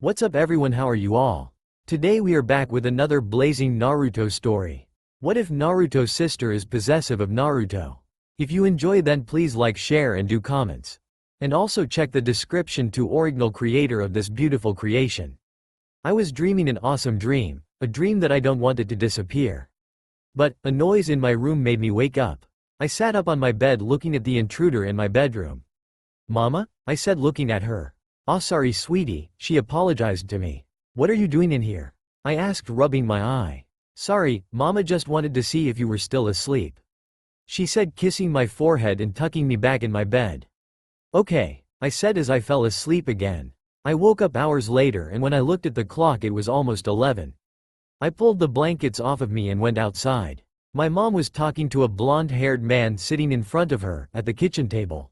What's up everyone, how are you all? Today we are back with another blazing Naruto story. What if Naruto's sister is possessive of Naruto? If you enjoy then please like, share and do comments. And also check the description to original creator of this beautiful creation. I was dreaming an awesome dream, a dream that I don't want it to disappear. But, a noise in my room made me wake up. I sat up on my bed looking at the intruder in my bedroom. Mama? I said looking at her. "Oh sorry sweetie," she apologized to me. "What are you doing in here?" I asked rubbing my eye. "Sorry, Mama just wanted to see if you were still asleep," she said kissing my forehead and tucking me back in my bed. "Okay," I said as I fell asleep again. I woke up hours later and when I looked at the clock it was almost 11. I pulled the blankets off of me and went outside. My mom was talking to a blonde-haired man sitting in front of her, at the kitchen table.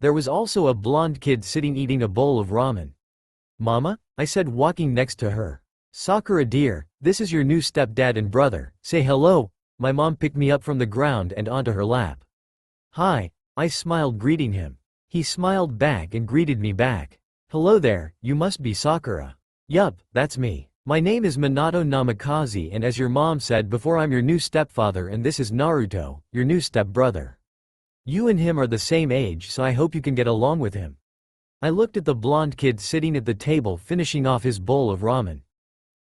There was also a blonde kid sitting eating a bowl of ramen. "Mama?" I said walking next to her. "Sakura dear, this is your new stepdad and brother, say hello." My mom picked me up from the ground and onto her lap. "Hi," I smiled greeting him. He smiled back and greeted me back. "Hello there, you must be Sakura." "Yup, that's me. My name is Minato Namikaze and as your mom said before I'm your new stepfather and this is Naruto, your new stepbrother. You and him are the same age so I hope you can get along with him." I looked at the blonde kid sitting at the table finishing off his bowl of ramen.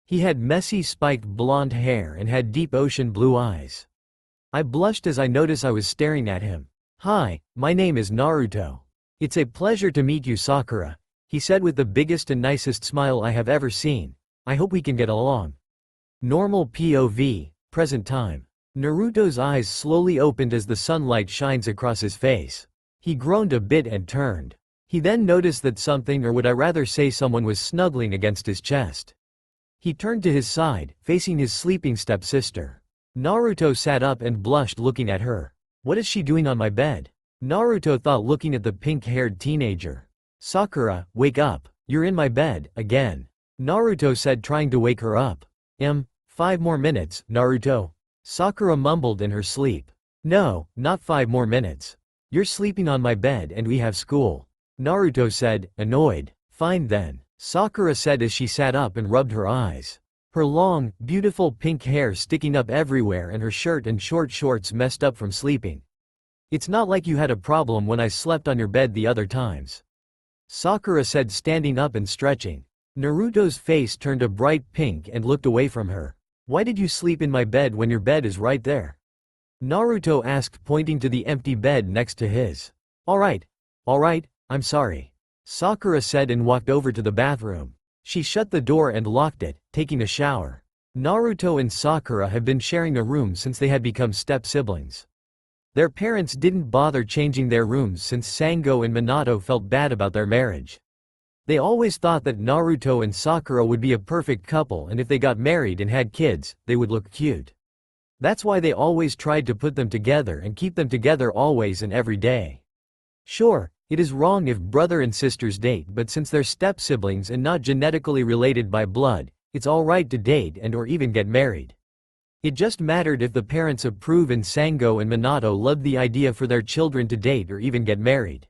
He had messy spiked blonde hair and had deep ocean blue eyes. I blushed as I noticed I was staring at him. "Hi, my name is Naruto. It's a pleasure to meet you Sakura," he said with the biggest and nicest smile I have ever seen. "I hope we can get along." Normal POV, present time. Naruto's eyes slowly opened as the sunlight shines across his face. He groaned a bit and turned. He then noticed that something, or would I rather say someone, was snuggling against his chest. He turned to his side, facing his sleeping stepsister. Naruto sat up and blushed looking at her. "What is she doing on my bed?" Naruto thought looking at the pink-haired teenager. "Sakura, wake up. You're in my bed, again," Naruto said trying to wake her up. 5 more minutes, Naruto," Sakura mumbled in her sleep. "No, not 5 more minutes. You're sleeping on my bed and we have school," Naruto said, annoyed. "Fine then," Sakura said as she sat up and rubbed her eyes. Her long, beautiful pink hair sticking up everywhere and her shirt and short shorts messed up from sleeping. "It's not like you had a problem when I slept on your bed the other times," Sakura said standing up and stretching. Naruto's face turned a bright pink and looked away from her. "Why did you sleep in my bed when your bed is right there?" Naruto asked pointing to the empty bed next to his. Alright, I'm sorry," Sakura said and walked over to the bathroom. She shut the door and locked it, taking a shower. Naruto and Sakura have been sharing a room since they had become step-siblings. Their parents didn't bother changing their rooms since Sango and Minato felt bad about their marriage. They always thought that Naruto and Sakura would be a perfect couple and if they got married and had kids, they would look cute. That's why they always tried to put them together and keep them together always and every day. Sure, it is wrong if brother and sisters date, but since they're step-siblings and not genetically related by blood, it's alright to date and or even get married. It just mattered if the parents approve and Sango and Minato loved the idea for their children to date or even get married.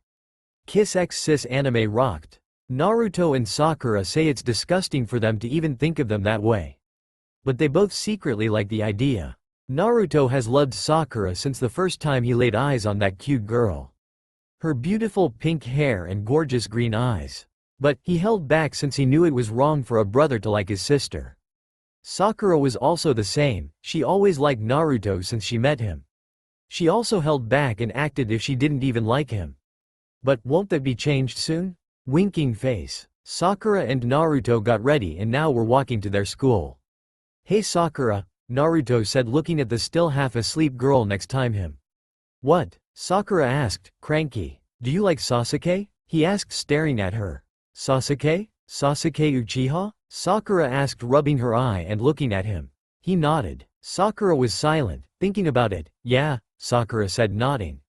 Kiss X Sis anime rocked. Naruto and Sakura say it's disgusting for them to even think of them that way. But they both secretly like the idea. Naruto has loved Sakura since the first time he laid eyes on that cute girl. Her beautiful pink hair and gorgeous green eyes. But, he held back since he knew it was wrong for a brother to like his sister. Sakura was also the same, she always liked Naruto since she met him. She also held back and acted if she didn't even like him. But, won't that be changed soon? Winking face. Sakura and Naruto got ready and now were walking to their school. "Hey Sakura," Naruto said looking at the still half-asleep girl next time him. "What?" Sakura asked, cranky. "Do you like Sasuke?" he asked staring at her. "Sasuke? Sasuke Uchiha?" Sakura asked rubbing her eye and looking at him. He nodded. Sakura was silent, thinking about it. "Yeah," Sakura said nodding.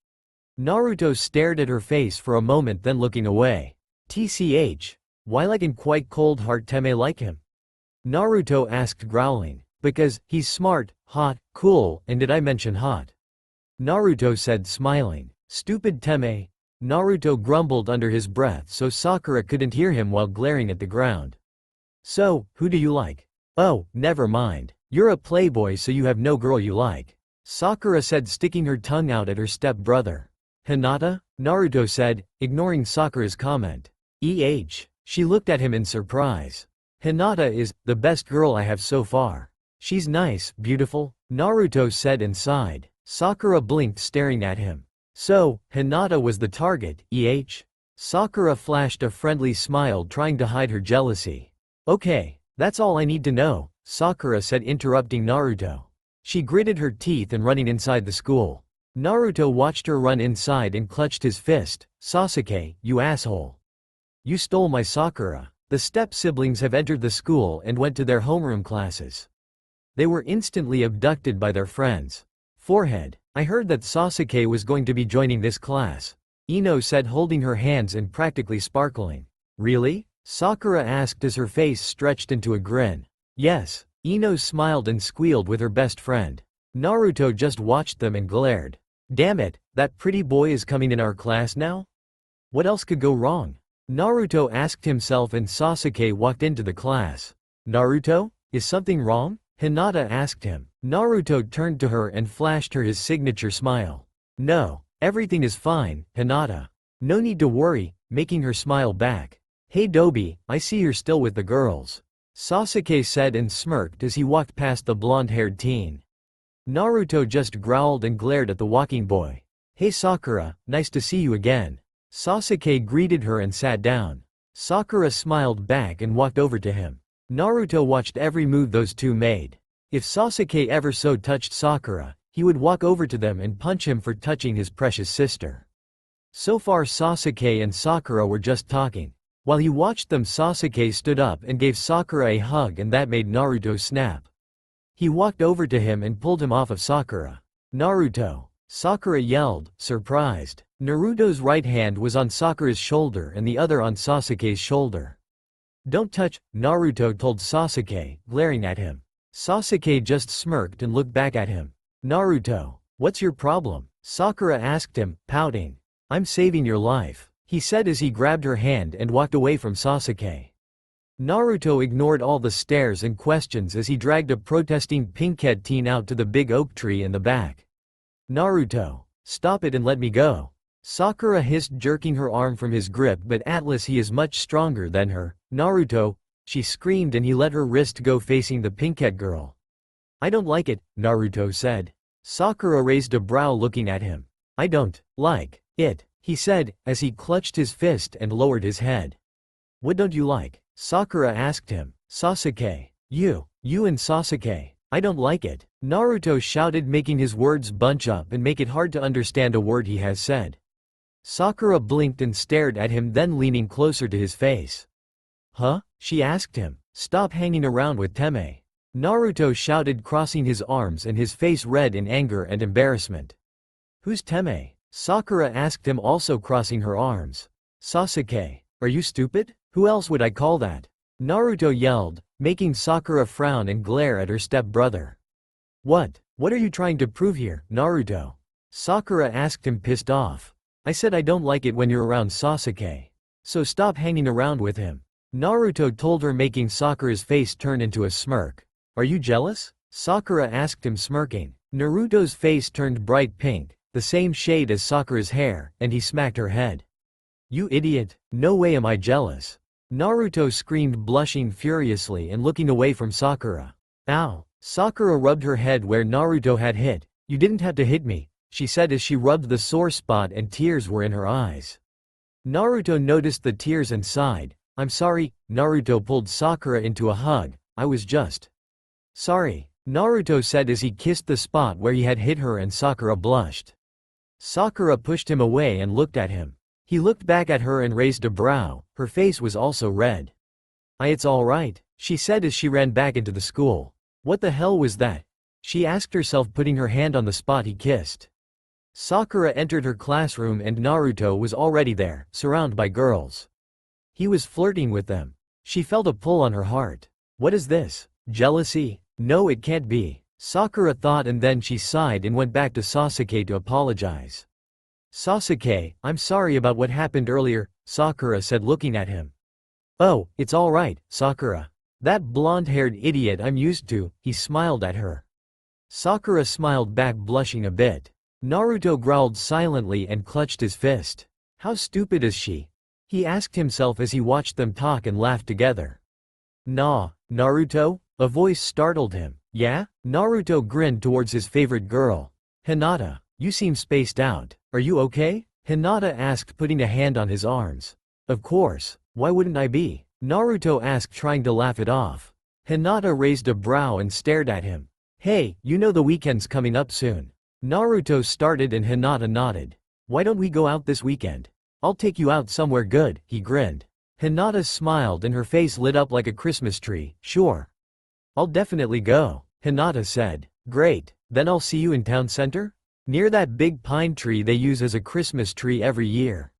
Naruto stared at her face for a moment then looking away. "TCH. Why like in quite cold heart Teme like him?" Naruto asked growling. "Because, he's smart, hot, cool, and did I mention hot?" Naruto said smiling. "Stupid Teme." Naruto grumbled under his breath so Sakura couldn't hear him while glaring at the ground. So, who do you like? Oh, never mind. You're a playboy so you have no girl you like. Sakura said, sticking her tongue out at her step-brother. Hinata? Naruto said, ignoring Sakura's comment. She looked at him in surprise. Hinata is the best girl I have so far. She's nice, beautiful, Naruto said and sighed. Sakura blinked, staring at him. So, Hinata was the target, Sakura flashed a friendly smile, trying to hide her jealousy. Okay, that's all I need to know, Sakura said, interrupting Naruto. She gritted her teeth and running inside the school. Naruto watched her run inside and clutched his fist. Sasuke, you asshole. You stole my Sakura. The step-siblings have entered the school and went to their homeroom classes. They were instantly abducted by their friends. Forehead. I heard that Sasuke was going to be joining this class, Ino said, holding her hands and practically sparkling. Really? Sakura asked as her face stretched into a grin. Yes. Ino smiled and squealed with her best friend. Naruto just watched them and glared. Damn it, that pretty boy is coming in our class now? What else could go wrong? Naruto asked himself, and Sasuke walked into the class. Naruto? Is something wrong? Hinata asked him. Naruto turned to her and flashed her his signature smile. No, everything is fine, Hinata. No need to worry, making her smile back. Hey Dobi, I see you're still with the girls, Sasuke said and smirked as he walked past the blonde-haired teen. Naruto just growled and glared at the walking boy. Hey Sakura, nice to see you again. Sasuke greeted her and sat down. Sakura smiled back and walked over to him. Naruto watched every move those two made. If Sasuke ever so touched Sakura, he would walk over to them and punch him for touching his precious sister. So far Sasuke and Sakura were just talking. While he watched them, Sasuke stood up and gave Sakura a hug, and that made Naruto snap. He walked over to him and pulled him off of Sakura. Naruto! Sakura yelled, surprised. Naruto's right hand was on Sakura's shoulder and the other on Sasuke's shoulder. Don't touch, Naruto told Sasuke, glaring at him. Sasuke just smirked and looked back at him. Naruto, what's your problem? Sakura asked him, pouting. I'm saving your life, he said as he grabbed her hand and walked away from Sasuke. Naruto ignored all the stares and questions as he dragged a protesting pink-haired teen out to the big oak tree in the back. Naruto, stop it and let me go. Sakura hissed, jerking her arm from his grip, but Atlas, he is much stronger than her. Naruto, she screamed, and he let her wrist go, facing the pink-haired girl. I don't like it, Naruto said. Sakura raised a brow, looking at him. I don't like it, he said, as he clutched his fist and lowered his head. What don't you like? Sakura asked him. Sasuke. You and Sasuke. I don't like it, Naruto shouted, making his words bunch up and make it hard to understand a word he has said. Sakura blinked and stared at him, then leaning closer to his face. Huh? She asked him. Stop hanging around with Teme, Naruto shouted, crossing his arms and his face red in anger and embarrassment. Who's Teme? Sakura asked him, also crossing her arms. Sasuke. Are you stupid? Who else would I call that? Naruto yelled, making Sakura frown and glare at her step-brother. What are you trying to prove here, Naruto? Sakura asked him, pissed off. I said I don't like it when you're around Sasuke. So stop hanging around with him, Naruto told her, making Sakura's face turn into a smirk. Are you jealous? Sakura asked him, smirking. Naruto's face turned bright pink, the same shade as Sakura's hair, and he smacked her head. You idiot, no way am I jealous, Naruto screamed, blushing furiously and looking away from Sakura. Ow! Sakura rubbed her head where Naruto had hit. You didn't have to hit me, she said as she rubbed the sore spot, and tears were in her eyes. Naruto noticed the tears and sighed. I'm sorry, Naruto pulled Sakura into a hug. I was just sorry, Naruto said as he kissed the spot where he had hit her, and Sakura blushed. Sakura pushed him away and looked at him. He looked back at her and raised a brow. Her face was also red. It's all right, she said as she ran back into the school. What the hell was that? She asked herself, putting her hand on the spot he kissed. Sakura entered her classroom and Naruto was already there, surrounded by girls. He was flirting with them. She felt a pull on her heart. What is this? Jealousy? No, it can't be, Sakura thought, and then she sighed and went back to Sasuke to apologize. Sasuke, I'm sorry about what happened earlier, Sakura said, looking at him. Oh, it's all right, Sakura. That blonde-haired idiot I'm used to, he smiled at her. Sakura smiled back, blushing a bit. Naruto growled silently and clutched his fist. How stupid is she? He asked himself as he watched them talk and laugh together. Nah, Naruto? A voice startled him. Yeah? Naruto grinned towards his favorite girl. Hinata, you seem spaced out. Are you okay? Hinata asked, putting a hand on his arms. Of course, why wouldn't I be? Naruto asked, trying to laugh it off. Hinata raised a brow and stared at him. Hey, you know the weekend's coming up soon. Naruto started and Hinata nodded. Why don't we go out this weekend? I'll take you out somewhere good, he grinned. Hinata smiled and her face lit up like a Christmas tree. Sure. I'll definitely go, Hinata said. Great, then I'll see you in town center? Near that big pine tree they use as a Christmas tree every year.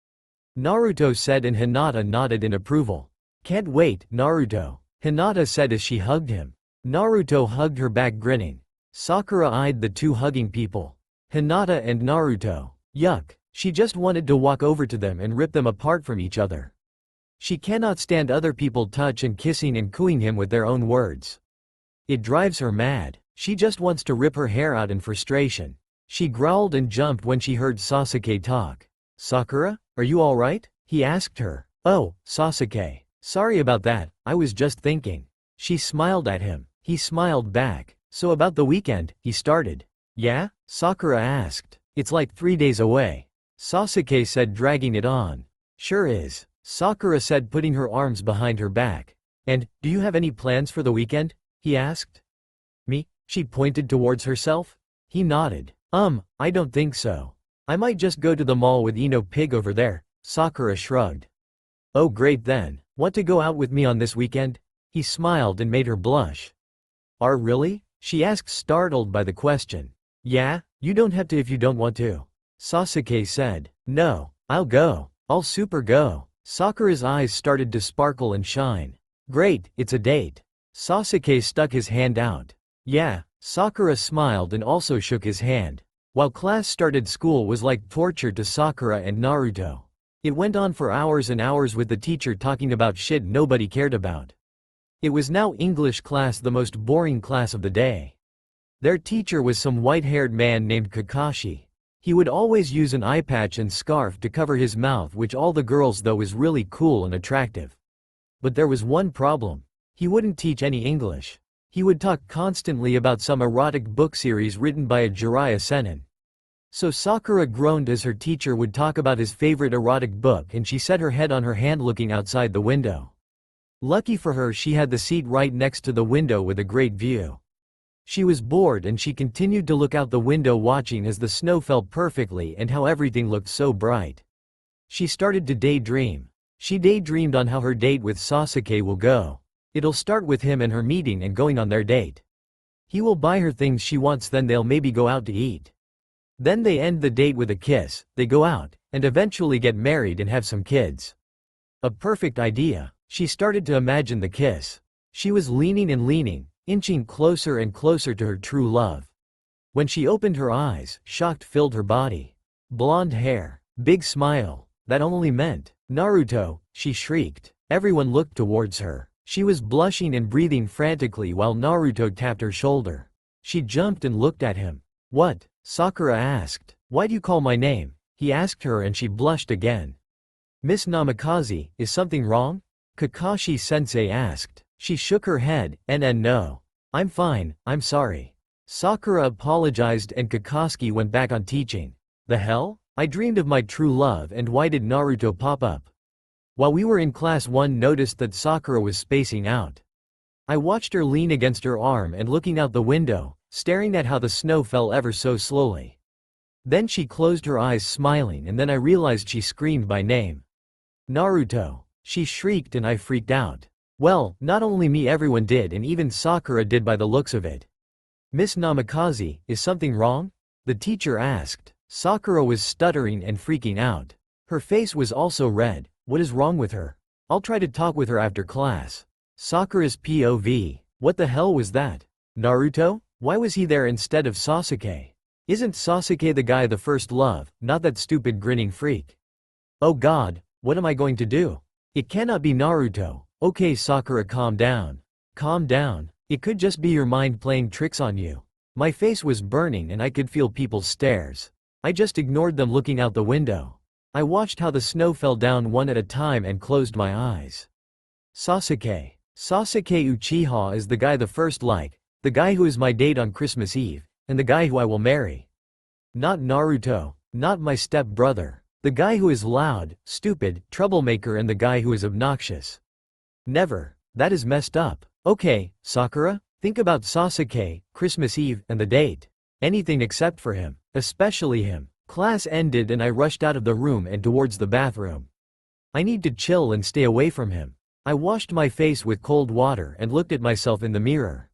Naruto said and Hinata nodded in approval. Can't wait, Naruto, Hinata said as she hugged him. Naruto hugged her back, grinning. Sakura eyed the two hugging people. Hinata and Naruto. Yuck, she just wanted to walk over to them and rip them apart from each other. She cannot stand other people touch and kissing and cooing him with their own words. It drives her mad. She just wants to rip her hair out in frustration. She growled and jumped when she heard Sasuke talk. Sakura, are you alright? He asked her. Oh, Sasuke. Sorry about that, I was just thinking. She smiled at him. He smiled back. So about the weekend, he started. Yeah? Sakura asked. It's like 3 days away. Sasuke said, dragging it on. Sure is. Sakura said, putting her arms behind her back. And, do you have any plans for the weekend? He asked. Me? She pointed towards herself. He nodded. I don't think so. I might just go to the mall with Ino Pig over there. Sakura shrugged. Oh great then. Want to go out with me on this weekend? He smiled and made her blush. Really? She asked, startled by the question. Yeah, you don't have to if you don't want to. Sasuke said. No, I'll go. I'll super go. Sakura's eyes started to sparkle and shine. Great, it's a date. Sasuke stuck his hand out. Yeah, Sakura smiled and also shook his hand. While class started, school was like torture to Sakura and Naruto. It went on for hours and hours with the teacher talking about shit nobody cared about. It was now English class, the most boring class of the day. Their teacher was some white-haired man named Kakashi. He would always use an eye patch and scarf to cover his mouth, which all the girls thought was really cool and attractive. But there was one problem. He wouldn't teach any English. He would talk constantly about some erotic book series written by a Jiraiya seinen. So Sakura groaned as her teacher would talk about his favorite erotic book, and she set her head on her hand looking outside the window. Lucky for her, she had the seat right next to the window with a great view. She was bored and she continued to look out the window, watching as the snow fell perfectly and how everything looked so bright. She started to daydream. She daydreamed on how her date with Sasuke will go. It'll start with him and her meeting and going on their date. He will buy her things she wants, then they'll maybe go out to eat. Then they end the date with a kiss, they go out, and eventually get married and have some kids. A perfect idea. She started to imagine the kiss. She was leaning and leaning, inching closer and closer to her true love. When she opened her eyes, shock filled her body. Blonde hair, big smile, that only meant, Naruto, she shrieked. Everyone looked towards her. She was blushing and breathing frantically while Naruto tapped her shoulder. She jumped and looked at him. What? Sakura asked. Why do you call my name? He asked her and she blushed again. Miss Namikaze, is something wrong? Kakashi-sensei asked. She shook her head, no. I'm fine, I'm sorry. Sakura apologized and Kakashi went back on teaching. The hell? I dreamed of my true love, and why did Naruto pop up? While we were in class, one noticed that Sakura was spacing out. I watched her lean against her arm and looking out the window, staring at how the snow fell ever so slowly. Then she closed her eyes smiling, and then I realized she screamed my name. Naruto. She shrieked and I freaked out. Well, not only me, everyone did, and even Sakura did by the looks of it. Miss Namikaze, is something wrong? The teacher asked. Sakura was stuttering and freaking out. Her face was also red. What is wrong with her? I'll try to talk with her after class. Sakura's POV. What the hell was that? Naruto? Why was he there instead of Sasuke? Isn't Sasuke the guy, the first love, not that stupid grinning freak? Oh god, what am I going to do? It cannot be Naruto. Okay Sakura, calm down. calm down. It could just be your mind playing tricks on you. My face was burning and I could feel people's stares. I just ignored them looking out the window. I watched how the snow fell down one at a time and closed my eyes. Sasuke. Sasuke Uchiha is the guy the first like, the guy who is my date on Christmas Eve, and the guy who I will marry. Not Naruto, not my step-brother. The guy who is loud, stupid, troublemaker and the guy who is obnoxious. Never. That is messed up. Okay, Sakura, think about Sasuke, Christmas Eve, and the date. Anything except for him. Especially him. Class ended and I rushed out of the room and towards the bathroom. I need to chill and stay away from him. I washed my face with cold water and looked at myself in the mirror.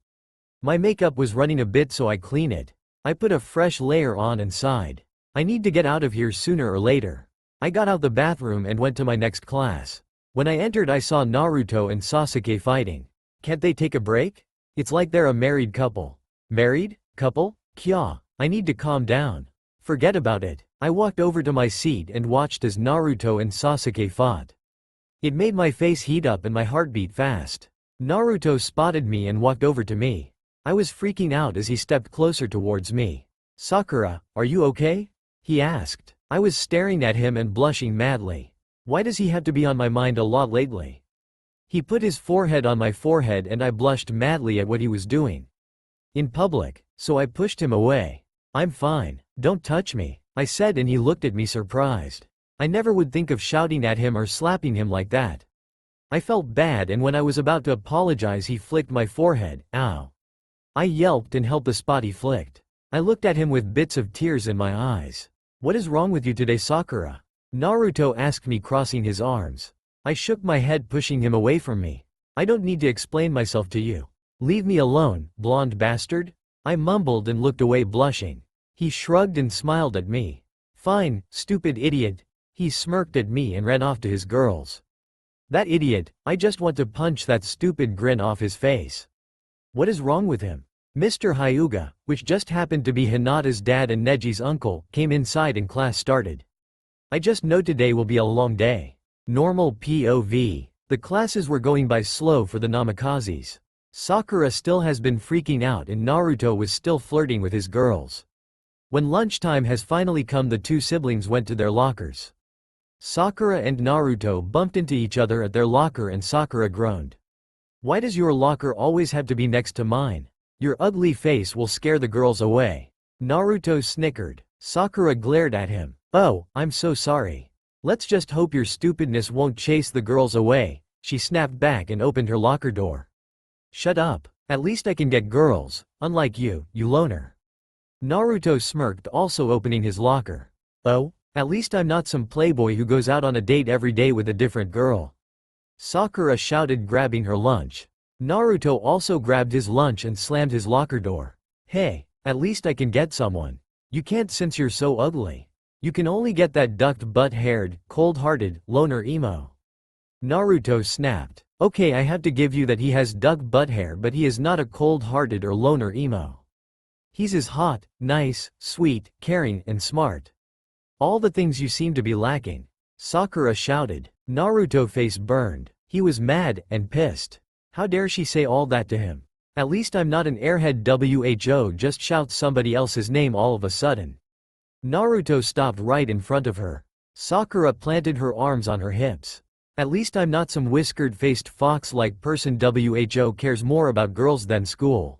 My makeup was running a bit so I clean it. I put a fresh layer on and sighed. I need to get out of here sooner or later. I got out the bathroom and went to my next class. When I entered I saw Naruto and Sasuke fighting. Can't they take a break? It's like they're a married couple. Married? Couple? Kya. I need to calm down. Forget about it. I walked over to my seat and watched as Naruto and Sasuke fought. It made my face heat up and my heart beat fast. Naruto spotted me and walked over to me. I was freaking out as he stepped closer towards me. Sakura, are you okay? He asked. I was staring at him and blushing madly. Why does he have to be on my mind a lot lately? He put his forehead on my forehead and I blushed madly at what he was doing. In public, so I pushed him away. I'm fine, don't touch me, I said and he looked at me surprised. I never would think of shouting at him or slapping him like that. I felt bad and when I was about to apologize he flicked my forehead, ow. I yelped and held the spot he flicked. I looked at him with bits of tears in my eyes. What is wrong with you today, Sakura? Naruto asked me crossing his arms. I shook my head pushing him away from me. I don't need to explain myself to you. Leave me alone, blonde bastard. I mumbled and looked away blushing. He shrugged and smiled at me. Fine, stupid idiot. He smirked at me and ran off to his girls. That idiot, I just want to punch that stupid grin off his face. What is wrong with him? Mr. Hyuga, which just happened to be Hinata's dad and Neji's uncle, came inside and class started. I just know today will be a long day. Normal POV. The classes were going by slow for the Namakazes. Sakura still has been freaking out and Naruto was still flirting with his girls. When lunchtime has finally come the two siblings went to their lockers. Sakura and Naruto bumped into each other at their locker and Sakura groaned. Why does your locker always have to be next to mine? Your ugly face will scare the girls away. Naruto snickered. Sakura glared at him. Oh, I'm so sorry. Let's just hope your stupidness won't chase the girls away. She snapped back and opened her locker door. Shut up. At least I can get girls, unlike you, you loner. Naruto smirked, also opening his locker. Oh? At least I'm not some playboy who goes out on a date every day with a different girl. Sakura shouted, grabbing her lunch. Naruto also grabbed his lunch and slammed his locker door. Hey, at least I can get someone. You can't since you're so ugly. You can only get that ducked butt-haired, cold-hearted, loner emo. Naruto snapped. Okay, I have to give you that he has duck butt hair, but he is not a cold-hearted or loner emo. He's as hot, nice, sweet, caring, and smart. All the things you seem to be lacking. Sakura shouted. Naruto face burned. He was mad and pissed. How dare she say all that to him? At least I'm not an airhead who just shouts somebody else's name all of a sudden. Naruto stopped right in front of her. Sakura planted her arms on her hips. At least I'm not some whiskered-faced fox-like person who cares more about girls than school.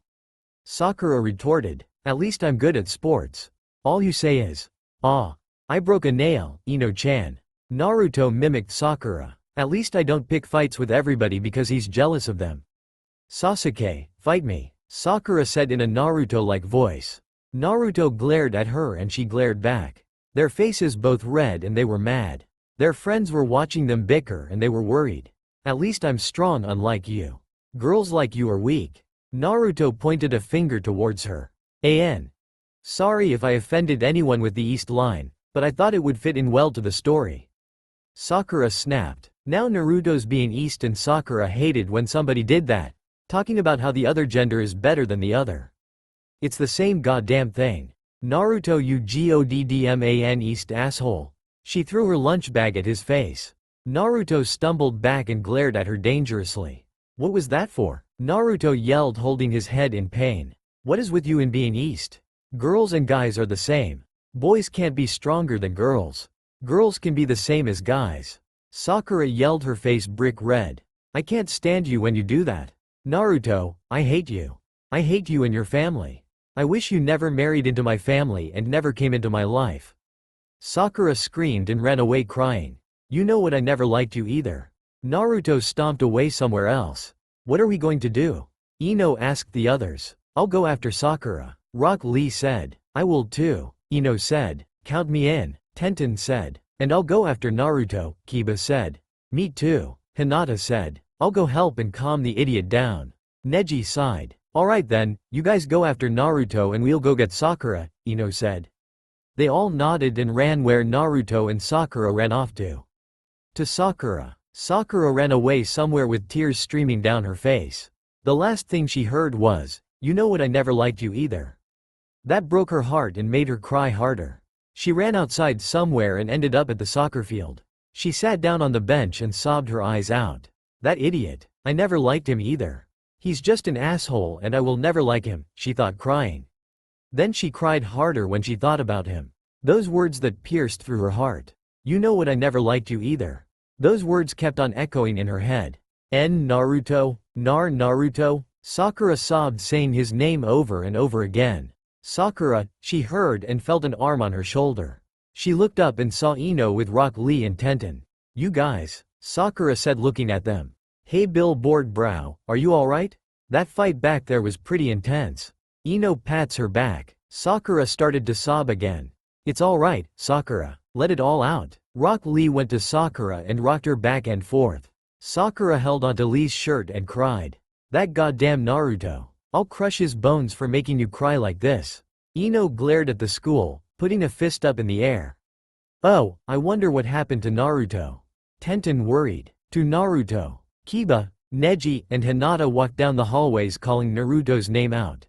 Sakura retorted. At least I'm good at sports. All you say is, ah. I broke a nail, Ino-chan. Naruto mimicked Sakura. At least I don't pick fights with everybody because he's jealous of them. Sasuke, fight me, Sakura said in a Naruto-like voice. Naruto glared at her and she glared back. Their faces both red and they were mad. Their friends were watching them bicker and they were worried. At least I'm strong unlike you. Girls like you are weak. Naruto pointed a finger towards her. Sorry if I offended anyone with the East line, but I thought it would fit in well to the story. Sakura snapped. Now Naruto's being East and Sakura hated when somebody did that, talking about how the other gender is better than the other. It's the same goddamn thing. Naruto you goddamn East asshole. She threw her lunch bag at his face. Naruto stumbled back and glared at her dangerously. What was that for? Naruto yelled, holding his head in pain. What is with you in being East? Girls and guys are the same. Boys can't be stronger than girls. Girls can be the same as guys. Sakura yelled, her face brick red. I can't stand you when you do that. Naruto, I hate you. I hate you and your family. I wish you never married into my family and never came into my life. Sakura screamed and ran away crying. You know what, I never liked you either. Naruto stomped away somewhere else. What are we going to do? Ino asked the others. I'll go after Sakura. Rock Lee said. I will too. Ino said. Count me in. Tenten said. And I'll go after Naruto, Kiba said. Me too. Hinata said. I'll go help and calm the idiot down. Neji sighed. Alright then, you guys go after Naruto and we'll go get Sakura, Ino said. They all nodded and ran where Naruto and Sakura ran off to. To Sakura. Sakura ran away somewhere with tears streaming down her face. The last thing she heard was, you know what, I never liked you either. That broke her heart and made her cry harder. She ran outside somewhere and ended up at the soccer field. She sat down on the bench and sobbed her eyes out. That idiot. I never liked him either. He's just an asshole and I will never like him, she thought, crying. Then she cried harder when she thought about him. Those words that pierced through her heart. You know what, I never liked you either. Those words kept on echoing in her head. Naruto, Naruto. Sakura sobbed, saying his name over and over again. Sakura, she heard and felt an arm on her shoulder. She looked up and saw Ino with Rock Lee and Tenten. You guys, Sakura said, looking at them. Hey billboard brow, are you alright? That fight back there was pretty intense. Ino pats her back. Sakura started to sob again. It's alright, Sakura. Let it all out. Rock Lee went to Sakura and rocked her back and forth. Sakura held onto Lee's shirt and cried. That goddamn Naruto. I'll crush his bones for making you cry like this. Ino glared at the school, putting a fist up in the air. Oh, I wonder what happened to Naruto. Tenten worried. To Naruto. Kiba, Neji, and Hinata walked down the hallways calling Naruto's name out.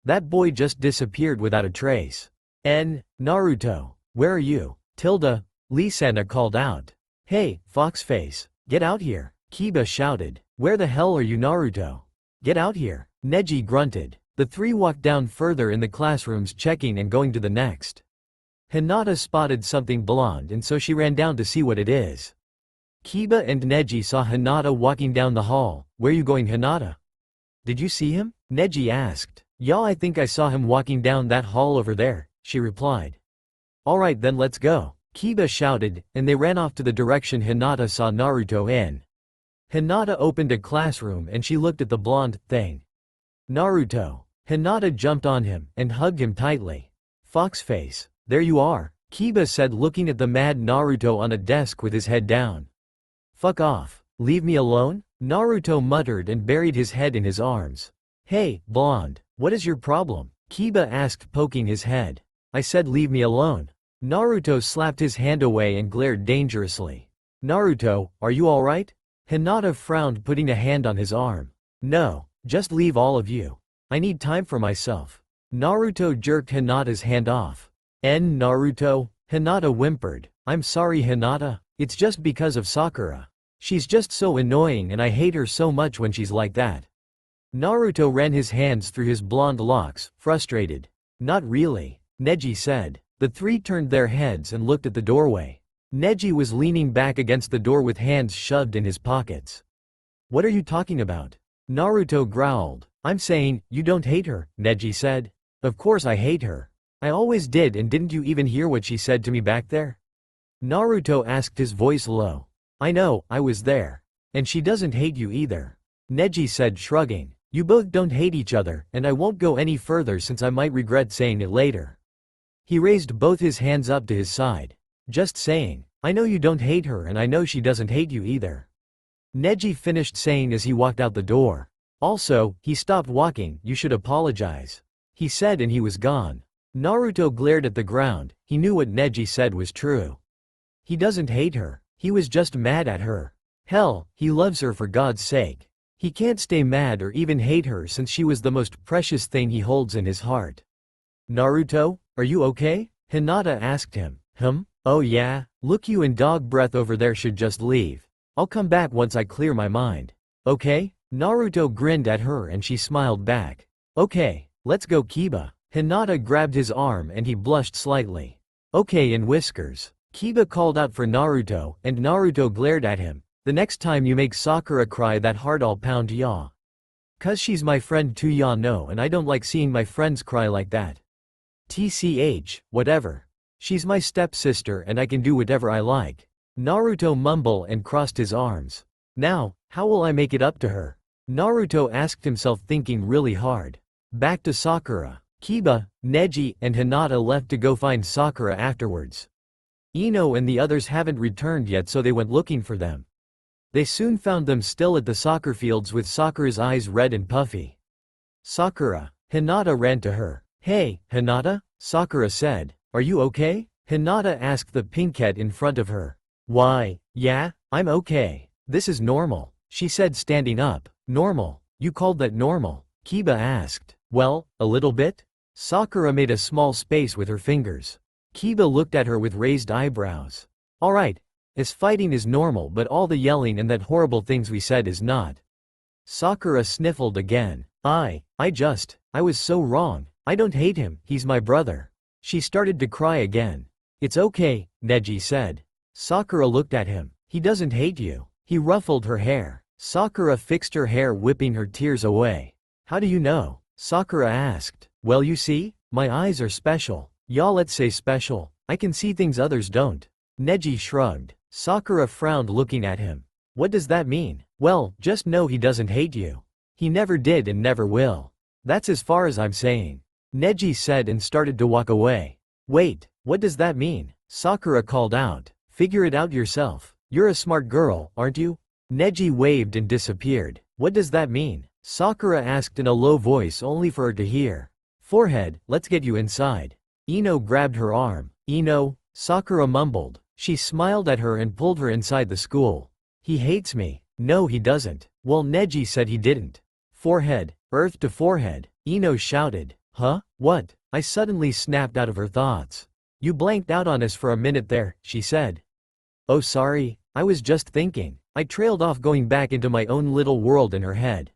That boy just disappeared without a trace. Naruto, where are you? Tilda, Lee-sana called out. Hey, Foxface, get out here. Kiba shouted. Where the hell are you, Naruto? Get out here. Neji grunted. The three walked down further in the classrooms, checking and going to the next. Hinata spotted something blonde and so she ran down to see what it is. Kiba and Neji saw Hinata walking down the hall. Where you going, Hinata? Did you see him? Neji asked. Yeah, I think I saw him walking down that hall over there, she replied. Alright then, let's go. Kiba shouted, and they ran off to the direction Hinata saw Naruto in. Hinata opened a classroom and she looked at the blonde thing. Naruto. Hinata jumped on him and hugged him tightly. Foxface, there you are, Kiba said, looking at the mad Naruto on a desk with his head down. Fuck off. Leave me alone? Naruto muttered and buried his head in his arms. Hey, blonde, what is your problem? Kiba asked, poking his head. I said leave me alone. Naruto slapped his hand away and glared dangerously. Naruto, are you alright? Hinata frowned, putting a hand on his arm. No, just leave all of you. I need time for myself. Naruto jerked Hinata's hand off. Naruto, Hinata whimpered. I'm sorry, Hinata. It's just because of Sakura. She's just so annoying and I hate her so much when she's like that. Naruto ran his hands through his blonde locks, frustrated. Not really, Neji said. The three turned their heads and looked at the doorway. Neji was leaning back against the door with hands shoved in his pockets. What are you talking about? Naruto growled. I'm saying, you don't hate her, Neji said. Of course I hate her. I always did, and didn't you even hear what she said to me back there? Naruto asked, his voice low. I know, I was there. And she doesn't hate you either. Neji said, shrugging. You both don't hate each other, and I won't go any further since I might regret saying it later. He raised both his hands up to his side. Just saying. I know you don't hate her and I know she doesn't hate you either. Neji finished saying as he walked out the door. Also, he stopped walking. You should apologize. He said, and he was gone. Naruto glared at the ground. He knew what Neji said was true. He doesn't hate her. He was just mad at her. Hell, he loves her, for God's sake. He can't stay mad or even hate her since she was the most precious thing he holds in his heart. Naruto, are you okay? Hinata asked him. Oh yeah? Look, you and dog breath over there should just leave. I'll come back once I clear my mind. Okay? Naruto grinned at her and she smiled back. Okay, let's go Kiba. Hinata grabbed his arm and he blushed slightly. Okay in whiskers. Kiba called out for Naruto and Naruto glared at him. The next time you make Sakura cry that hard I'll pound ya. Cause she's my friend too ya know and I don't like seeing my friends cry like that. TCH, whatever. She's my stepsister and I can do whatever I like. Naruto mumbled and crossed his arms. Now, how will I make it up to her? Naruto asked himself thinking really hard. Back to Sakura. Kiba, Neji, and Hinata left to go find Sakura afterwards. Ino and the others haven't returned yet so they went looking for them. They soon found them still at the soccer fields with Sakura's eyes red and puffy. Sakura. Hinata ran to her. Hey, Hinata? Sakura said. Are you okay? Hinata asked the pinkette in front of her. Why, yeah, I'm okay. This is normal, she said standing up. Normal? You called that normal? Kiba asked. Well, a little bit? Sakura made a small space with her fingers. Kiba looked at her with raised eyebrows. Alright, as fighting is normal but all the yelling and that horrible things we said is not. Sakura sniffled again. I was so wrong. I don't hate him, he's my brother. She started to cry again. It's okay, Neji said. Sakura looked at him. He doesn't hate you. He ruffled her hair. Sakura fixed her hair whipping her tears away. How do you know? Sakura asked. Well you see, my eyes are special. Y'all let's say special. I can see things others don't. Neji shrugged. Sakura frowned looking at him. What does that mean? Well, just know he doesn't hate you. He never did and never will. That's as far as I'm saying. Neji said and started to walk away. Wait, what does that mean? Sakura called out. Figure it out yourself. You're a smart girl, aren't you? Neji waved and disappeared. What does that mean? Sakura asked in a low voice only for her to hear. Forehead, let's get you inside. Ino grabbed her arm. Ino, Sakura mumbled. She smiled at her and pulled her inside the school. He hates me. No he doesn't. Well Neji said he didn't. Forehead, earth to forehead. Ino shouted. Huh? What? I suddenly snapped out of her thoughts. You blanked out on us for a minute there, she said. Oh sorry, I was just thinking. I trailed off going back into my own little world in her head.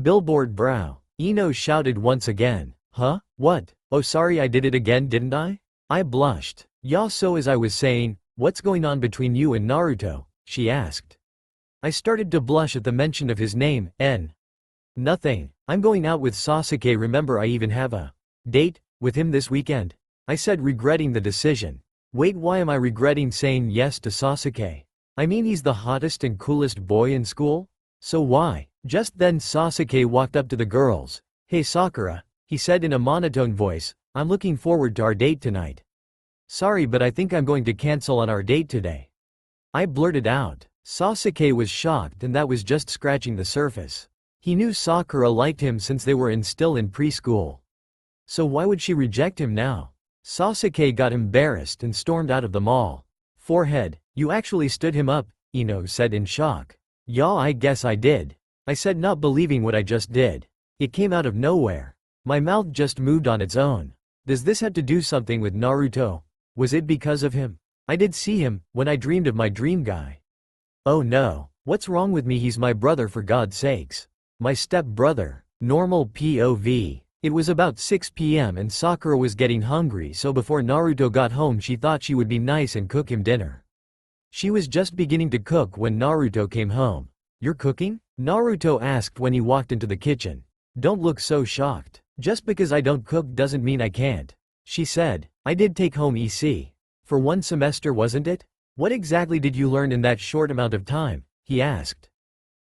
Billboard brow. Ino shouted once again. Huh? What? Oh sorry I did it again didn't I? I blushed. Yeah so as I was saying, what's going on between you and Naruto? She asked. I started to blush at the mention of his name, N. Nothing. I'm going out with Sasuke remember I even have a date with him this weekend. I said regretting the decision. Wait why am I regretting saying yes to Sasuke? I mean he's the hottest and coolest boy in school? So why? Just then Sasuke walked up to the girls. Hey Sakura, he said in a monotone voice, I'm looking forward to our date tonight. Sorry but I think I'm going to cancel on our date today. I blurted out. Sasuke was shocked and that was just scratching the surface. He knew Sakura liked him since they were still in preschool. So why would she reject him now? Sasuke got embarrassed and stormed out of the mall. Forehead, you actually stood him up, Ino said in shock. Yeah I guess I did. I said not believing what I just did. It came out of nowhere. My mouth just moved on its own. Does this have to do something with Naruto? Was it because of him? I did see him, when I dreamed of my dream guy. Oh no, what's wrong with me he's my brother for God's sakes. My step-brother. Normal POV. It was about 6 p.m. and Sakura was getting hungry so before Naruto got home she thought she would be nice and cook him dinner. She was just beginning to cook when Naruto came home. You're cooking? Naruto asked when he walked into the kitchen. Don't look so shocked. Just because I don't cook doesn't mean I can't. She said. I did take home EC. For 1 semester wasn't it? What exactly did you learn in that short amount of time? He asked.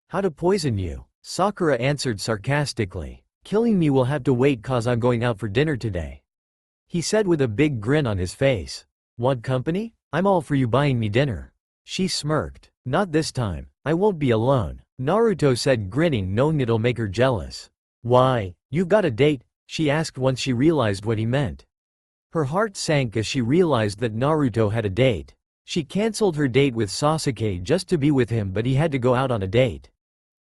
How to poison you. Sakura answered sarcastically. Killing me will have to wait cause I'm going out for dinner today. He said with a big grin on his face. Want company? I'm all for you buying me dinner. She smirked. Not this time. I won't be alone. Naruto said grinning knowing it'll make her jealous. Why? You've got a date? She asked once she realized what he meant. Her heart sank as she realized that Naruto had a date. She cancelled her date with Sasuke just to be with him but he had to go out on a date.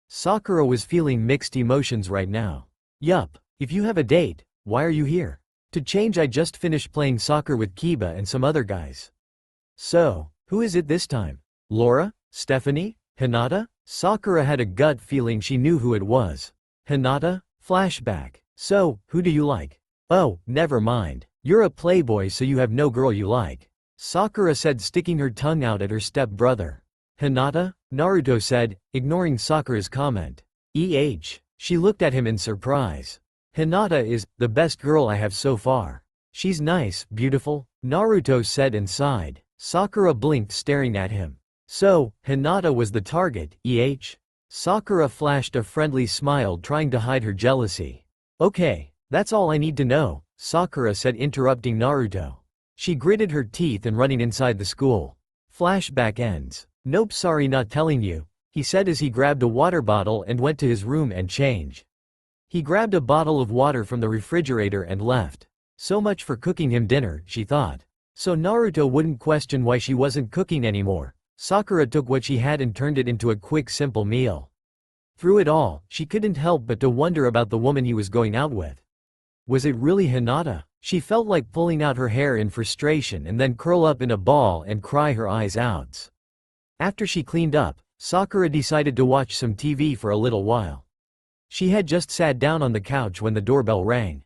Sakura was feeling mixed emotions right now. Yup, if you have a date, why are you here? To change I just finished playing soccer with Kiba and some other guys. So, who is it this time? Laura? Stephanie? Hinata? Sakura had a gut feeling she knew who it was. Hinata? Flashback. So, who do you like? Oh, never mind. You're a playboy so you have no girl you like. Sakura said, sticking her tongue out at her step-brother. Hinata? Naruto said, ignoring Sakura's comment. She looked at him in surprise. Hinata is the best girl I have so far. She's nice, beautiful, Naruto said and sighed. Sakura blinked, staring at him. So, Hinata was the target, Sakura flashed a friendly smile, trying to hide her jealousy. Okay, that's all I need to know, Sakura said, interrupting Naruto. She gritted her teeth and running inside the school. Flashback ends. Nope, sorry, not telling you, he said as he grabbed a water bottle and went to his room and changed. He grabbed a bottle of water from the refrigerator and left. So much for cooking him dinner, she thought. So Naruto wouldn't question why she wasn't cooking anymore. Sakura took what she had and turned it into a quick, simple meal. Through it all, she couldn't help but to wonder about the woman he was going out with. Was it really Hinata? She felt like pulling out her hair in frustration and then curl up in a ball and cry her eyes out. After she cleaned up, Sakura decided to watch some TV for a little while. She had just sat down on the couch when the doorbell rang.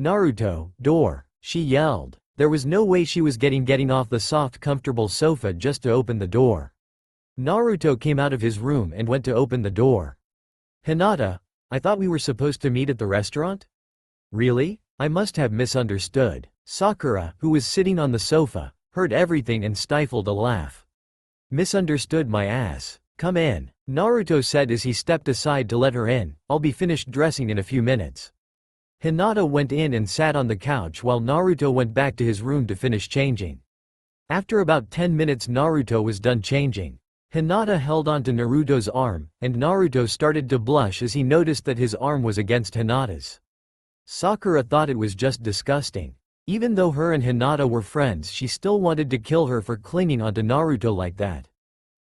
Naruto, door, she yelled. There was no way she was getting off the soft, comfortable sofa just to open the door. Naruto came out of his room and went to open the door. Hinata, I thought we were supposed to meet at the restaurant? Really? I must have misunderstood. Sakura, who was sitting on the sofa, heard everything and stifled a laugh. Misunderstood my ass. Come in, Naruto said as he stepped aside to let her in. I'll be finished dressing in a few minutes. Hinata went in and sat on the couch while Naruto went back to his room to finish changing. After about 10 minutes Naruto was done changing. Hinata held onto Naruto's arm, and Naruto started to blush as he noticed that his arm was against Hinata's. Sakura thought it was just disgusting. Even though her and Hinata were friends, she still wanted to kill her for clinging onto Naruto like that.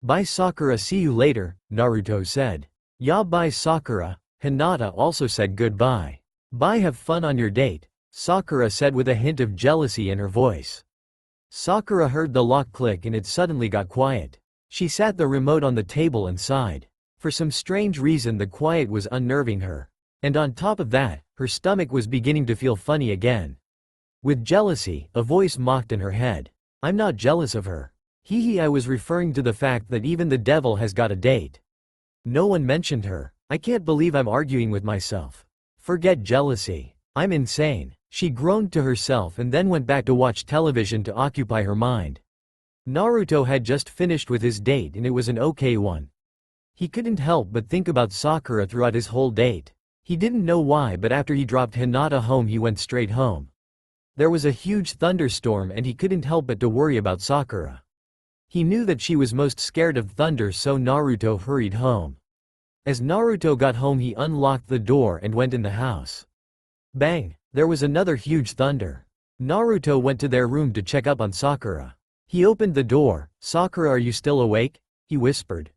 Bye Sakura, see you later, Naruto said. Yeah, bye Sakura. Hinata also said goodbye. Bye, have fun on your date, Sakura said with a hint of jealousy in her voice. Sakura heard the lock click and it suddenly got quiet. She sat the remote on the table and sighed. For some strange reason the quiet was unnerving her. And on top of that, her stomach was beginning to feel funny again. With jealousy, a voice mocked in her head. I'm not jealous of her. Hee, I was referring to the fact that even the devil has got a date. No one mentioned her. I can't believe I'm arguing with myself. Forget jealousy. I'm insane. She groaned to herself and then went back to watch television to occupy her mind. Naruto had just finished with his date and it was an okay one. He couldn't help but think about Sakura throughout his whole date. He didn't know why, but after he dropped Hinata home he went straight home. There was a huge thunderstorm and he couldn't help but to worry about Sakura. He knew that she was most scared of thunder, so Naruto hurried home. As Naruto got home he unlocked the door and went in the house. Bang! There was another huge thunder. Naruto went to their room to check up on Sakura. He opened the door. Sakura, are you still awake? He whispered.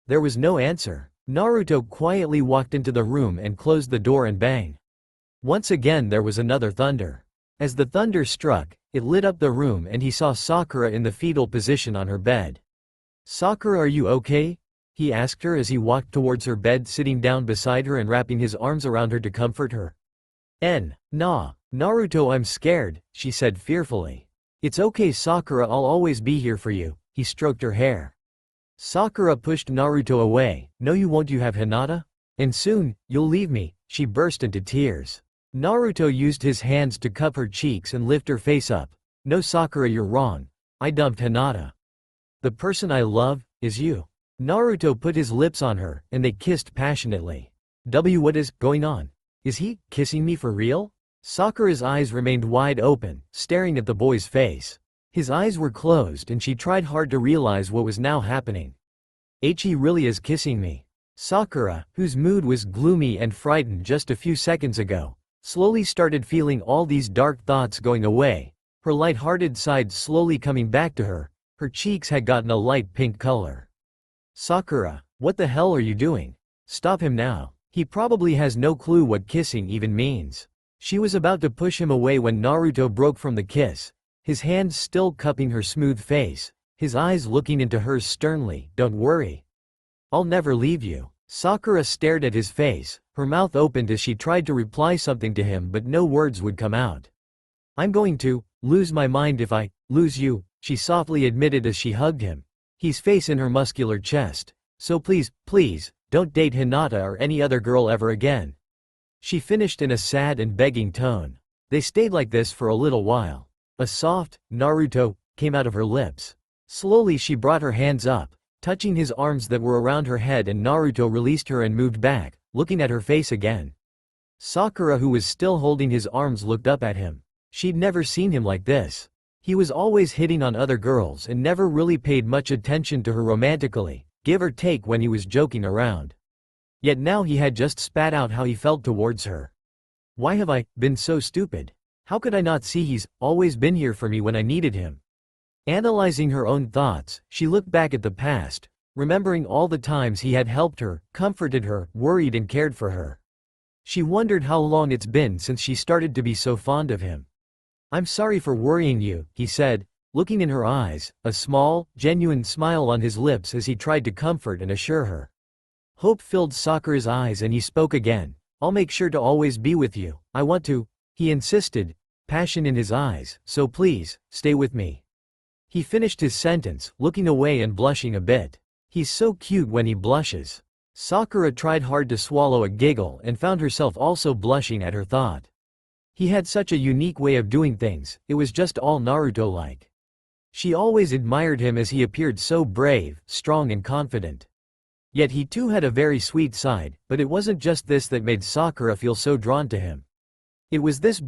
There was no answer. Naruto quietly walked into the room and closed the door, and bang! Once again there was another thunder. As the thunder struck, it lit up the room and he saw Sakura in the fetal position on her bed. Sakura, are you okay? He asked her as he walked towards her bed, sitting down beside her and wrapping his arms around her to comfort her. Nah, Naruto, I'm scared, she said fearfully. It's okay Sakura, I'll always be here for you, he stroked her hair. Sakura pushed Naruto away. No you won't, you have Hinata? And soon, you'll leave me, she burst into tears. Naruto used his hands to cup her cheeks and lift her face up. No Sakura, you're wrong. I dumped Hinata. The person I love is you. Naruto put his lips on her, and they kissed passionately. What is going on? Is he kissing me for real? Sakura's eyes remained wide open, staring at the boy's face. His eyes were closed and she tried hard to realize what was now happening. He really is kissing me. Sakura, whose mood was gloomy and frightened just a few seconds ago, slowly started feeling all these dark thoughts going away, her light-hearted side slowly coming back to her. Her cheeks had gotten a light pink color. Sakura, what the hell are you doing? Stop him now. He probably has no clue what kissing even means. She was about to push him away when Naruto broke from the kiss, his hands still cupping her smooth face, his eyes looking into hers sternly. Don't worry. I'll never leave you. Sakura stared at his face, her mouth opened as she tried to reply something to him but no words would come out. I'm going to lose my mind if I lose you, she softly admitted as she hugged him. His face in her muscular chest. So please, please, don't date Hinata or any other girl ever again. She finished in a sad and begging tone. They stayed like this for a little while. A soft, Naruto, came out of her lips. Slowly she brought her hands up, touching his arms that were around her head, and Naruto released her and moved back, looking at her face again. Sakura, who was still holding his arms, looked up at him. She'd never seen him like this. He was always hitting on other girls and never really paid much attention to her romantically, give or take when he was joking around. Yet now he had just spat out how he felt towards her. Why have I been so stupid? How could I not see he's always been here for me when I needed him? Analyzing her own thoughts, she looked back at the past, remembering all the times he had helped her, comforted her, worried and cared for her. She wondered how long it's been since she started to be so fond of him. I'm sorry for worrying you, he said, looking in her eyes, a small, genuine smile on his lips as he tried to comfort and assure her. Hope filled Sakura's eyes and he spoke again. I'll make sure to always be with you. I want to, he insisted, passion in his eyes, so please, stay with me. He finished his sentence, looking away and blushing a bit. He's so cute when he blushes. Sakura tried hard to swallow a giggle and found herself also blushing at her thought. He had such a unique way of doing things, it was just all Naruto-like. She always admired him as he appeared so brave, strong and confident. Yet he too had a very sweet side, but it wasn't just this that made Sakura feel so drawn to him. It was this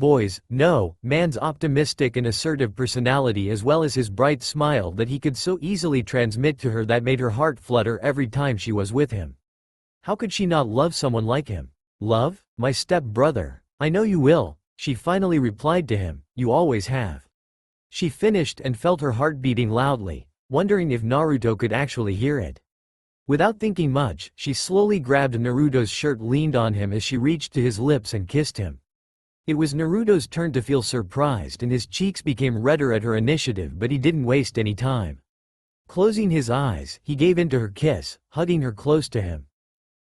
man's optimistic and assertive personality as well as his bright smile that he could so easily transmit to her that made her heart flutter every time she was with him. How could she not love someone like him? Love? My step-brother. I know you will, she finally replied to him, you always have. She finished and felt her heart beating loudly, wondering if Naruto could actually hear it. Without thinking much, she slowly grabbed Naruto's shirt, leaned on him as she reached to his lips and kissed him. It was Naruto's turn to feel surprised and his cheeks became redder at her initiative, but he didn't waste any time. Closing his eyes, he gave in to her kiss, hugging her close to him.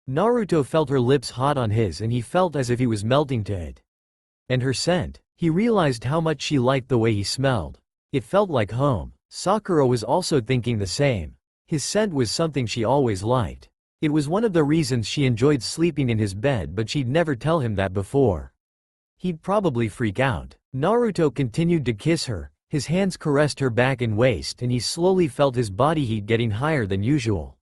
Naruto felt her lips hot on his and he felt as if he was melting to it. And her scent. He realized how much she liked the way he smelled. It felt like home. Sakura was also thinking the same. His scent was something she always liked. It was one of the reasons she enjoyed sleeping in his bed, but she'd never tell him that before. He'd probably freak out. Naruto continued to kiss her, his hands caressed her back and waist and he slowly felt his body heat getting higher than usual.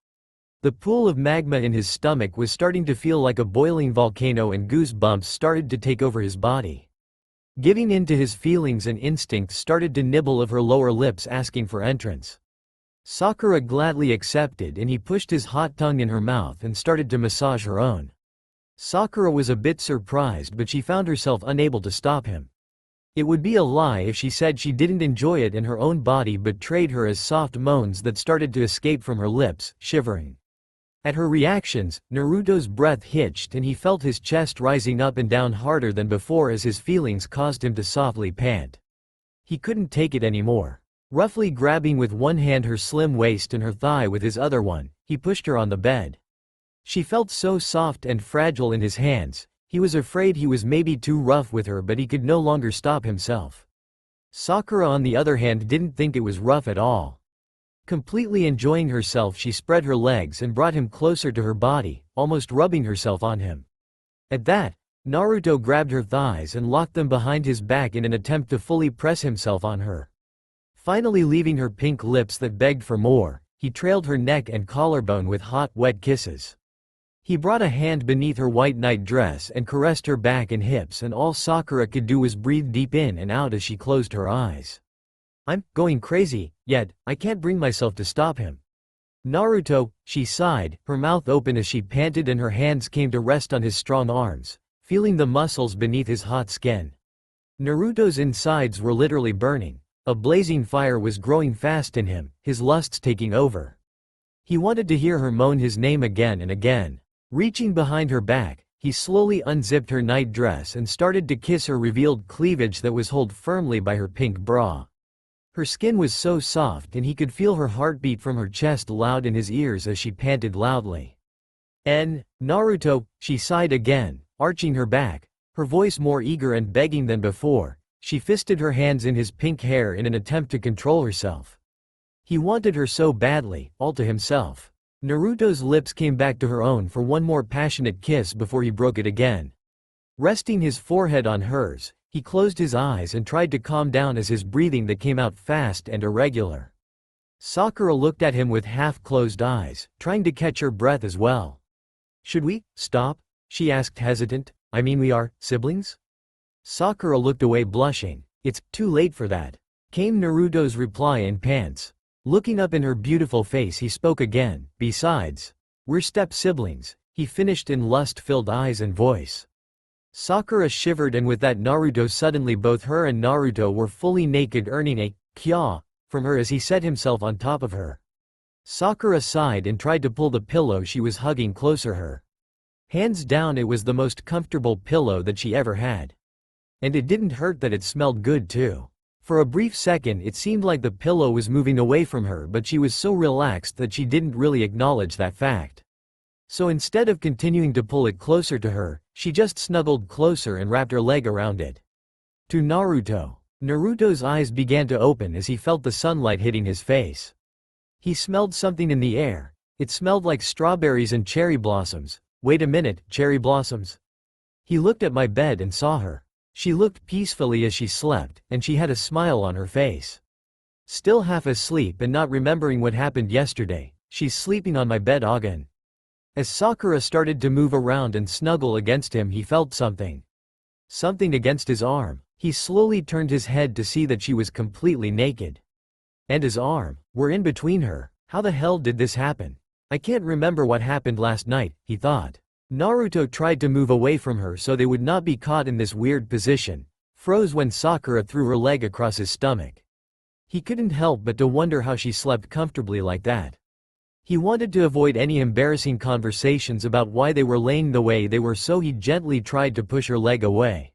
The pool of magma in his stomach was starting to feel like a boiling volcano and goosebumps started to take over his body. Giving in to his feelings and instincts started to nibble of her lower lips asking for entrance. Sakura gladly accepted and he pushed his hot tongue in her mouth and started to massage her own. Sakura was a bit surprised, but she found herself unable to stop him. It would be a lie if she said she didn't enjoy it, and her own body betrayed her as soft moans that started to escape from her lips, shivering. At her reactions, Naruto's breath hitched and he felt his chest rising up and down harder than before as his feelings caused him to softly pant. He couldn't take it anymore. Roughly grabbing with one hand her slim waist and her thigh with his other one, he pushed her on the bed. She felt so soft and fragile in his hands, he was afraid he was maybe too rough with her, but he could no longer stop himself. Sakura on the other hand didn't think it was rough at all. Completely enjoying herself, she spread her legs and brought him closer to her body, almost rubbing herself on him. At that, Naruto grabbed her thighs and locked them behind his back in an attempt to fully press himself on her. Finally leaving her pink lips that begged for more, he trailed her neck and collarbone with hot, wet kisses. He brought a hand beneath her white night dress and caressed her back and hips, and all Sakura could do was breathe deep in and out as she closed her eyes. I'm going crazy, yet I can't bring myself to stop him. Naruto, she sighed, her mouth open as she panted and her hands came to rest on his strong arms, feeling the muscles beneath his hot skin. Naruto's insides were literally burning. A blazing fire was growing fast in him, his lusts taking over. He wanted to hear her moan his name again and again. Reaching behind her back, he slowly unzipped her night dress and started to kiss her revealed cleavage that was held firmly by her pink bra. Her skin was so soft and he could feel her heartbeat from her chest loud in his ears as she panted loudly. Naruto, she sighed again, arching her back, her voice more eager and begging than before. She fisted her hands in his pink hair in an attempt to control herself. He wanted her so badly, all to himself. Naruto's lips came back to her own for one more passionate kiss before he broke it again. Resting his forehead on hers, he closed his eyes and tried to calm down as his breathing that came out fast and irregular. Sakura looked at him with half-closed eyes, trying to catch her breath as well. "Should we stop?" she asked hesitant. "I mean, we are siblings?" Sakura looked away blushing. "It's too late for that," came Naruto's reply in pants. Looking up in her beautiful face he spoke again. "Besides, we're step-siblings," he finished in lust-filled eyes and voice. Sakura shivered, and with that Naruto suddenly both her and Naruto were fully naked, earning a kya from her as he set himself on top of her. Sakura sighed and tried to pull the pillow she was hugging closer her. Hands down, it was the most comfortable pillow that she ever had. And it didn't hurt that it smelled good too. For a brief second it seemed like the pillow was moving away from her, but she was so relaxed that she didn't really acknowledge that fact. So instead of continuing to pull it closer to her, she just snuggled closer and wrapped her leg around it. To Naruto. Naruto's eyes began to open as he felt the sunlight hitting his face. He smelled something in the air. It smelled like strawberries and cherry blossoms. Wait a minute, cherry blossoms? He looked at my bed and saw her. She looked peacefully as she slept, and she had a smile on her face. Still half asleep and not remembering what happened yesterday, she's sleeping on my bed again. As Sakura started to move around and snuggle against him, he felt something. Something against his arm. He slowly turned his head to see that she was completely naked. And his arm were in between her. How the hell did this happen? I can't remember what happened last night, he thought. Naruto tried to move away from her so they would not be caught in this weird position, froze when Sakura threw her leg across his stomach. He couldn't help but to wonder how she slept comfortably like that. He wanted to avoid any embarrassing conversations about why they were laying the way they were, so he gently tried to push her leg away.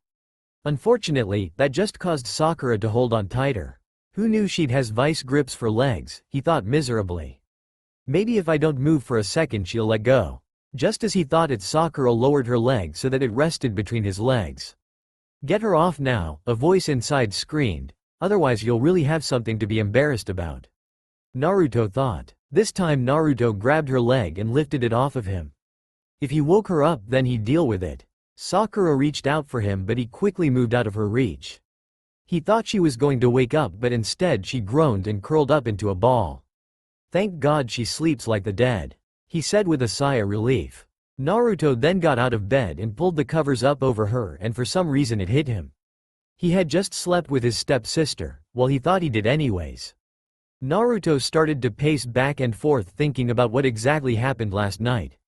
Unfortunately, that just caused Sakura to hold on tighter. Who knew she'd has vice grips for legs, he thought miserably. Maybe if I don't move for a second she'll let go. Just as he thought it, Sakura lowered her leg so that it rested between his legs. "Get her off now," a voice inside screamed, "otherwise you'll really have something to be embarrassed about." Naruto thought. This time Naruto grabbed her leg and lifted it off of him. If he woke her up, then he'd deal with it. Sakura reached out for him, but he quickly moved out of her reach. He thought she was going to wake up, but instead she groaned and curled up into a ball. "Thank God she sleeps like the dead," he said with a sigh of relief. Naruto then got out of bed and pulled the covers up over her, and for some reason it hit him. He had just slept with his stepsister, well, he thought he did anyways. Naruto started to pace back and forth thinking about what exactly happened last night.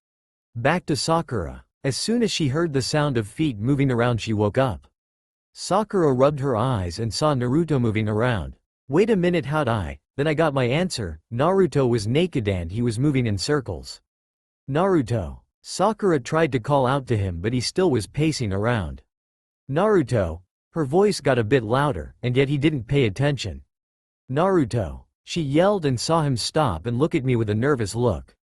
Back to Sakura. As soon as she heard the sound of feet moving around, she woke up. Sakura rubbed her eyes and saw Naruto moving around. "Wait a minute, how'd I?" Then I got my answer. Naruto was naked and he was moving in circles. "Naruto." Sakura tried to call out to him, but he still was pacing around. "Naruto." Her voice got a bit louder, and yet he didn't pay attention. "Naruto." She yelled and saw him stop and look at me with a nervous look.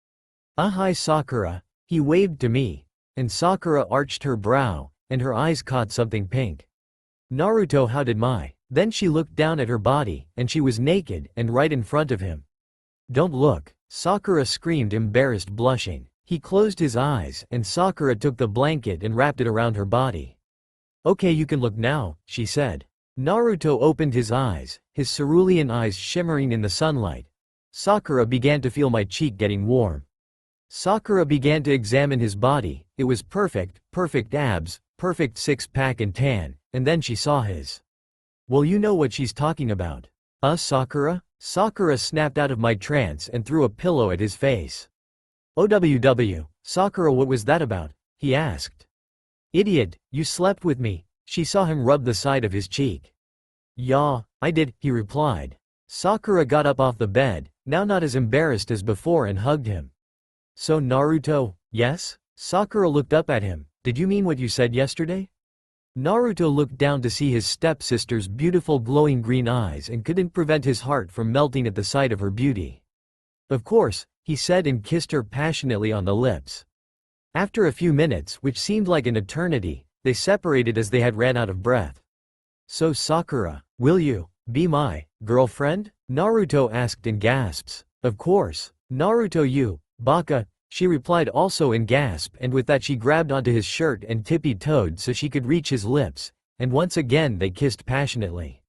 Hi Sakura," he waved to me, and Sakura arched her brow, and her eyes caught something pink. "Naruto, how did my..." Then she looked down at her body, and she was naked, and right in front of him. "Don't look," Sakura screamed, embarrassed, blushing. He closed his eyes, and Sakura took the blanket and wrapped it around her body. "Okay, you can look now," she said. Naruto opened his eyes, his cerulean eyes shimmering in the sunlight. Sakura began to feel my cheek getting warm. Sakura began to examine his body. It was perfect, perfect abs, perfect six-pack and tan, and then she saw his. "Well, you know what she's talking about." Sakura?" Sakura snapped out of my trance and threw a pillow at his face. "OWW, Sakura, what was that about?" he asked. "Idiot, you slept with me." She saw him rub the side of his cheek. "Yeah, I did," he replied. Sakura got up off the bed, now not as embarrassed as before, and hugged him. "So Naruto, yes?" Sakura looked up at him. "Did you mean what you said yesterday?" Naruto looked down to see his stepsister's beautiful glowing green eyes and couldn't prevent his heart from melting at the sight of her beauty. "Of course," he said and kissed her passionately on the lips. After a few minutes, which seemed like an eternity, they separated as they had ran out of breath. "So Sakura, will you be my girlfriend?" Naruto asked in gasps. "Of course, Naruto, you baka," she replied also in gasp, and with that she grabbed onto his shirt and tippy-toed so she could reach his lips, and once again they kissed passionately.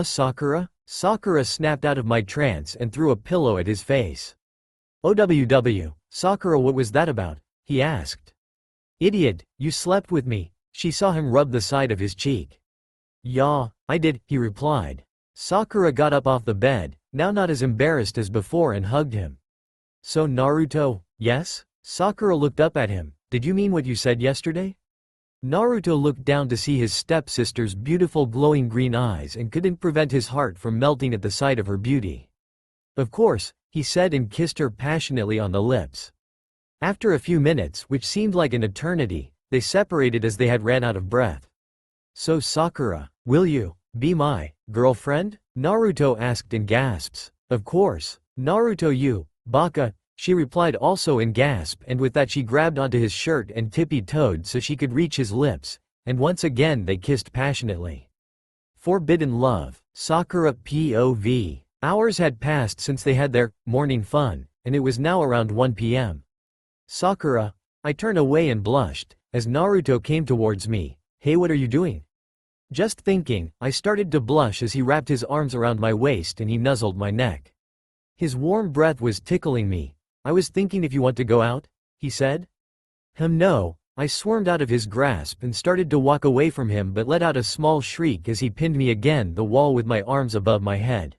Sakura?" Sakura snapped out of my trance and threw a pillow at his face. "OWW, Sakura, what was that about?" he asked. "Idiot, you slept with me." She saw him rub the side of his cheek. "Yeah, I did," he replied. Sakura got up off the bed, now not as embarrassed as before, and hugged him. "So Naruto, yes?" Sakura looked up at him. "Did you mean what you said yesterday?" Naruto looked down to see his stepsister's beautiful glowing green eyes and couldn't prevent his heart from melting at the sight of her beauty. "Of course," he said and kissed her passionately on the lips. After a few minutes, which seemed like an eternity, they separated as they had ran out of breath. "So Sakura, will you be my girlfriend?" Naruto asked in gasps. "Of course, Naruto, you baka," she replied also in gasp, and with that she grabbed onto his shirt and tippy-toed so she could reach his lips, and once again they kissed passionately. Forbidden love. Sakura POV. Hours had passed since they had their morning fun, and it was now around 1 p.m. "Sakura." I turned away and blushed, as Naruto came towards me. "Hey, what are you doing?" "Just thinking." I started to blush as he wrapped his arms around my waist and he nuzzled my neck. His warm breath was tickling me. "I was thinking if you want to go out," he said. No. I squirmed out of his grasp and started to walk away from him, but let out a small shriek as he pinned me against the wall with my arms above my head.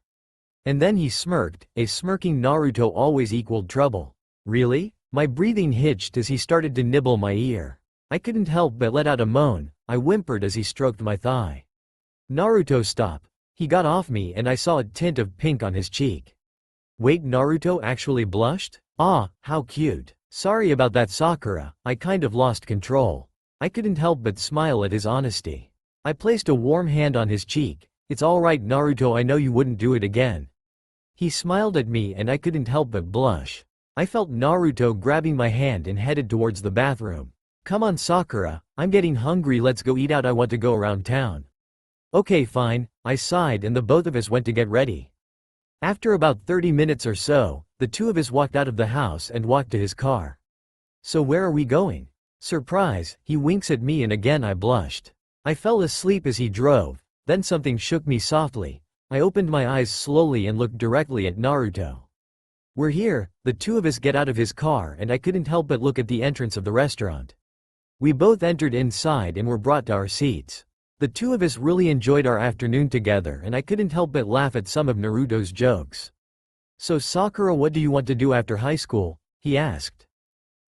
And then he smirked. A smirking Naruto always equaled trouble. "Really?" My breathing hitched as he started to nibble my ear. I couldn't help but let out a moan. I whimpered as he stroked my thigh. "Naruto, stop." He got off me and I saw a tint of pink on his cheek. Wait, Naruto actually blushed? "Ah, how cute. Sorry about that, Sakura, I kind of lost control." I couldn't help but smile at his honesty. I placed a warm hand on his cheek. "It's alright, Naruto, I know you wouldn't do it again." He smiled at me and I couldn't help but blush. I felt Naruto grabbing my hand and headed towards the bathroom. "Come on, Sakura, I'm getting hungry, let's go eat out, I want to go around town." "Okay, fine," I sighed, and the both of us went to get ready. After about 30 minutes or so, the two of us walked out of the house and walked to his car. "So where are we going?" Surprise, he winks at me and again I blushed. I fell asleep as he drove, then something shook me softly. I opened my eyes slowly and looked directly at Naruto. "We're here." The two of us get out of his car and I couldn't help but look at the entrance of the restaurant. We both entered inside and were brought to our seats. The two of us really enjoyed our afternoon together and I couldn't help but laugh at some of Naruto's jokes. "So Sakura, what do you want to do after high school?" he asked.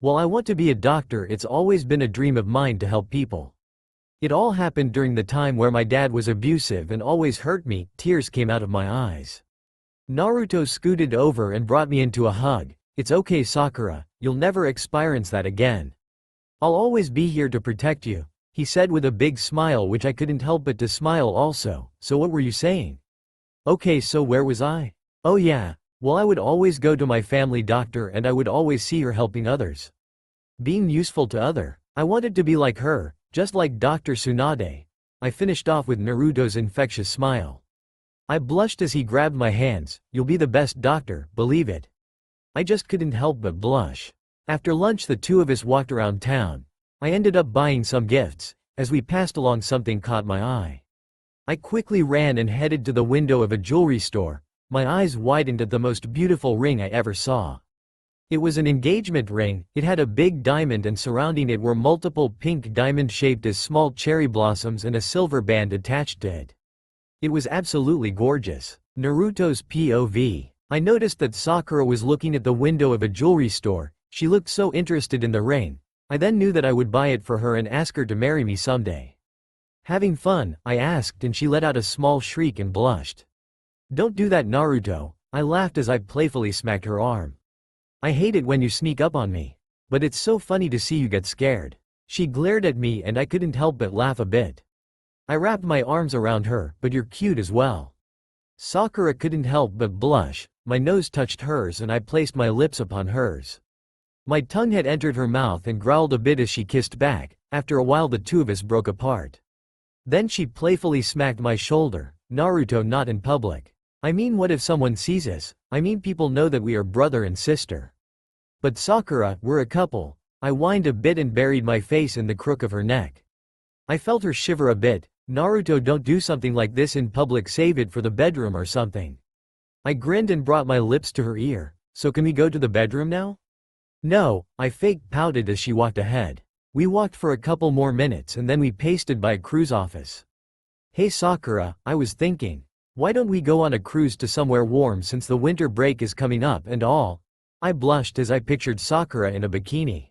"Well, I want to be a doctor, it's always been a dream of mine to help people. It all happened during the time where my dad was abusive and always hurt me." Tears came out of my eyes. Naruto scooted over and brought me into a hug. "It's okay, Sakura, you'll never experience that again. I'll always be here to protect you," he said with a big smile, which I couldn't help but to smile also. "So what were you saying?" "Okay, so where was I? Oh yeah, well, I would always go to my family doctor and I would always see her helping others. Being useful to other. I wanted to be like her, just like Dr. Tsunade." I finished off with Naruto's infectious smile. I blushed as he grabbed my hands. "You'll be the best doctor, believe it." I just couldn't help but blush. After lunch the two of us walked around town. I ended up buying some gifts. As we passed along something caught my eye. I quickly ran and headed to the window of a jewelry store. My eyes widened at the most beautiful ring I ever saw. It was an engagement ring. It had a big diamond and surrounding it were multiple pink diamonds shaped as small cherry blossoms and a silver band attached to it. It was absolutely gorgeous. Naruto's POV. I noticed that Sakura was looking at the window of a jewelry store. She looked so interested in the ring. I then knew that I would buy it for her and ask her to marry me someday. "Having fun?" I asked, and she let out a small shriek and blushed. "Don't do that, Naruto," I laughed as I playfully smacked her arm. "I hate it when you sneak up on me. But it's so funny to see you get scared." She glared at me and I couldn't help but laugh a bit. I wrapped my arms around her, but you're cute as well. Sakura couldn't help but blush, my nose touched hers and I placed my lips upon hers. My tongue had entered her mouth and growled a bit as she kissed back. After a while the two of us broke apart. Then she playfully smacked my shoulder. Naruto, not in public. I mean, what if someone sees us? I mean, people know that we are brother and sister. But Sakura, we're a couple. I whined a bit and buried my face in the crook of her neck. I felt her shiver a bit. Naruto, don't do something like this in public, save it for the bedroom or something. I grinned and brought my lips to her ear. So can we go to the bedroom now? No, I faked pouted as she walked ahead. We walked for a couple more minutes and then we pasted by a cruise office. Hey Sakura, I was thinking, why don't we go on a cruise to somewhere warm since the winter break is coming up and all? I blushed as I pictured Sakura in a bikini.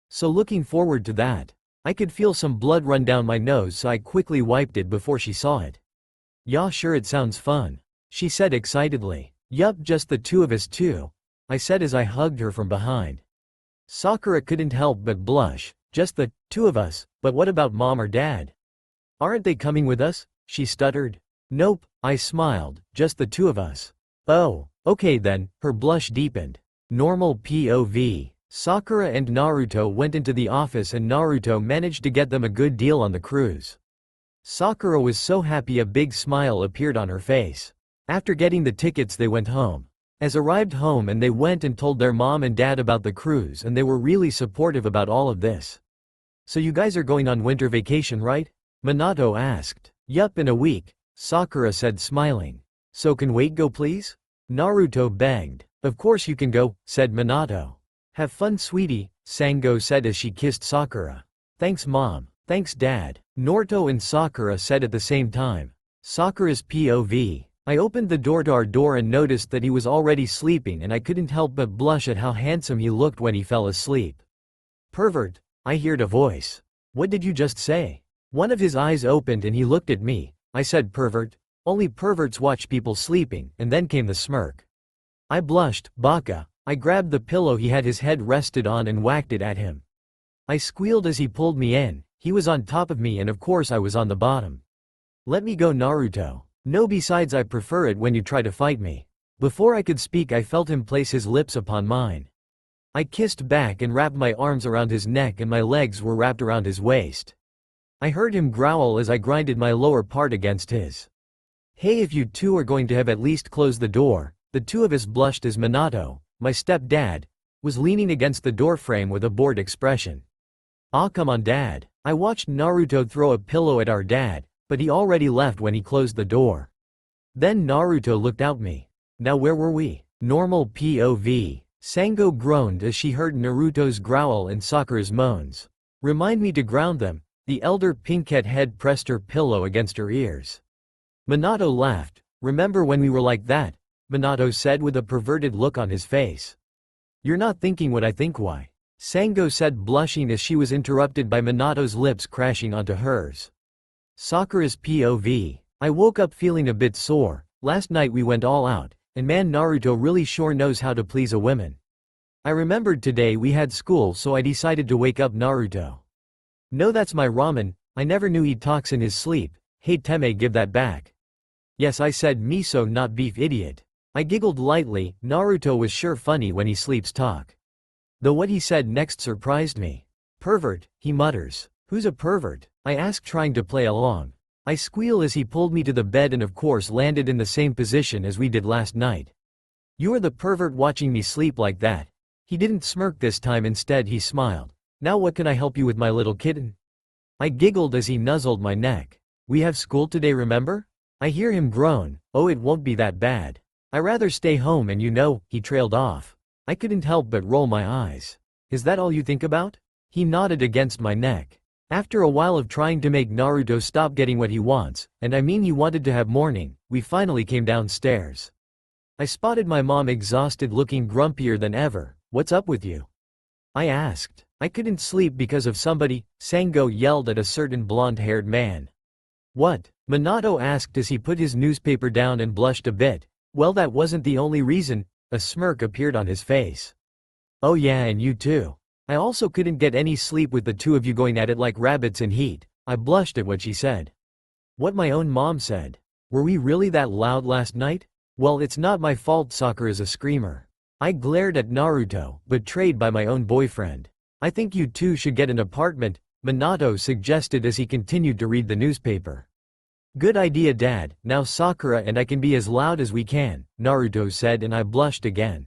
So looking forward to that. I could feel some blood run down my nose, so I quickly wiped it before she saw it. Yeah, sure, it sounds fun, she said excitedly. Yup, just the two of us too, I said as I hugged her from behind. Sakura couldn't help but blush. Just the two of us, but what about mom or dad? Aren't they coming with us? She stuttered. Nope, I smiled, just the two of us. Oh, okay then, her blush deepened. Normal POV. Sakura and Naruto went into the office and Naruto managed to get them a good deal on the cruise. Sakura was so happy, a big smile appeared on her face. After getting the tickets they went home. As arrived home and they went and told their mom and dad about the cruise and they were really supportive about all of this. So you guys are going on winter vacation, right? Minato asked. Yup, in a week, Sakura said smiling. So can Wait go please? Naruto begged. Of course you can go, said Minato. Have fun sweetie, Sango said as she kissed Sakura. Thanks mom. Thanks dad, Naruto and Sakura said at the same time. Sakura's POV. I opened the door to our door and noticed that he was already sleeping and I couldn't help but blush at how handsome he looked when he fell asleep. Pervert, I heard a voice. What did you just say? One of his eyes opened and he looked at me. I said pervert. Only perverts watch people sleeping, and then came the smirk. I blushed, baka. I grabbed the pillow he had his head rested on and whacked it at him. I squealed as he pulled me in. He was on top of me and of course I was on the bottom. Let me go Naruto. No, besides I prefer it when you try to fight me. Before I could speak I felt him place his lips upon mine. I kissed back and wrapped my arms around his neck and my legs were wrapped around his waist. I heard him growl as I grinded my lower part against his. Hey, if you two are going to have at least close the door. The two of us blushed as Minato, my step-dad, was leaning against the doorframe with a bored expression. Ah, come on dad. I watched Naruto throw a pillow at our dad, but he already left when he closed the door. Then Naruto looked at me. Now where were we? Normal POV. Sango groaned as she heard Naruto's growl and Sakura's moans. Remind me to ground them. The elder pinkette head pressed her pillow against her ears. Minato laughed. Remember when we were like that? Minato said with a perverted look on his face. You're not thinking what I think. Why? Sango said, blushing as she was interrupted by Minato's lips crashing onto hers. Sakura's POV. I woke up feeling a bit sore. Last night we went all out, and man, Naruto really sure knows how to please a woman. I remembered today we had school, so I decided to wake up Naruto. No, that's my ramen. I never knew he talks in his sleep. Hey Teme, give that back. Yes, I said miso, not beef, idiot. I giggled lightly. Naruto was sure funny when he sleeps talk. Though what he said next surprised me. Pervert, he mutters. Who's a pervert? I asked, trying to play along. I squeal as he pulled me to the bed and of course landed in the same position as we did last night. You are the pervert watching me sleep like that. He didn't smirk this time, instead he smiled. Now what can I help you with, my little kitten? I giggled as he nuzzled my neck. We have school today, remember? I hear him groan. Oh, it won't be that bad. I rather stay home and he trailed off. I couldn't help but roll my eyes. Is that all you think about? He nodded against my neck. After a while of trying to make Naruto stop getting what he wants, and I mean he wanted to have morning, we finally came downstairs. I spotted my mom exhausted, looking grumpier than ever. What's up with you? I asked. I couldn't sleep because of somebody, Sango yelled at a certain blonde-haired man. What? Minato asked as he put his newspaper down and blushed a bit. Well, that wasn't the only reason. A smirk appeared on his face. Oh yeah, and you too. I also couldn't get any sleep with the two of you going at it like rabbits in heat. I blushed at what she said. What my own mom said. Were we really that loud last night? Well, it's not my fault Sakura's a screamer. I glared at Naruto, betrayed by my own boyfriend. I think you two should get an apartment, Minato suggested as he continued to read the newspaper. Good idea Dad, now Sakura and I can be as loud as we can, Naruto said and I blushed again.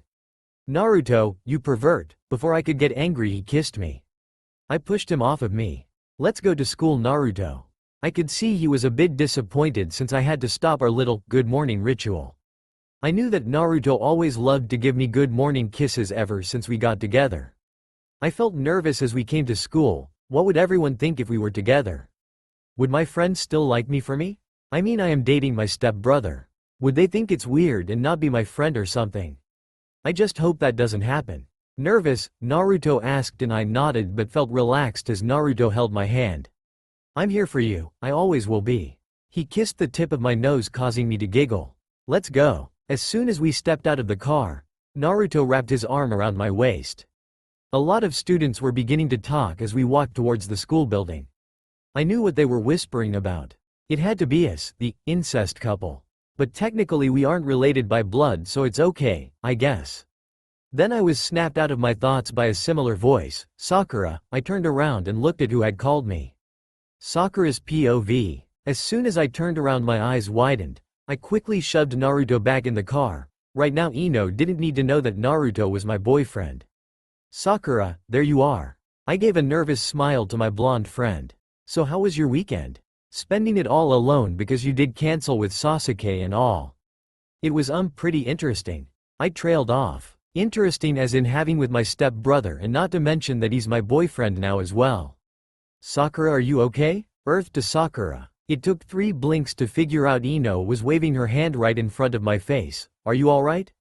Naruto, you pervert, before I could get angry he kissed me. I pushed him off of me. Let's go to school Naruto. I could see he was a bit disappointed since I had to stop our little good morning ritual. I knew that Naruto always loved to give me good morning kisses ever since we got together. I felt nervous as we came to school. What would everyone think if we were together? Would my friends still like me for me? I mean I am dating my stepbrother. Would they think it's weird and not be my friend or something? I just hope that doesn't happen. Nervous, Naruto asked and I nodded but felt relaxed as Naruto held my hand. I'm here for you, I always will be. He kissed the tip of my nose causing me to giggle. Let's go. As soon as we stepped out of the car, Naruto wrapped his arm around my waist. A lot of students were beginning to talk as we walked towards the school building. I knew what they were whispering about. It had to be us, the incest couple. But technically we aren't related by blood so it's okay, I guess. Then I was snapped out of my thoughts by a similar voice, Sakura. I turned around and looked at who had called me. Sakura's POV. As soon as I turned around my eyes widened. I quickly shoved Naruto back in the car. Right now Ino didn't need to know that Naruto was my boyfriend. Sakura, there you are. I gave a nervous smile to my blonde friend. So how was your weekend? Spending it all alone because you did cancel with Sasuke and all. It was pretty interesting. I trailed off. Interesting as in having with my step-brother and not to mention that he's my boyfriend now as well. Sakura are you okay? Earth to Sakura. It took 3 blinks to figure out Ino was waving her hand right in front of my face. Are you alright?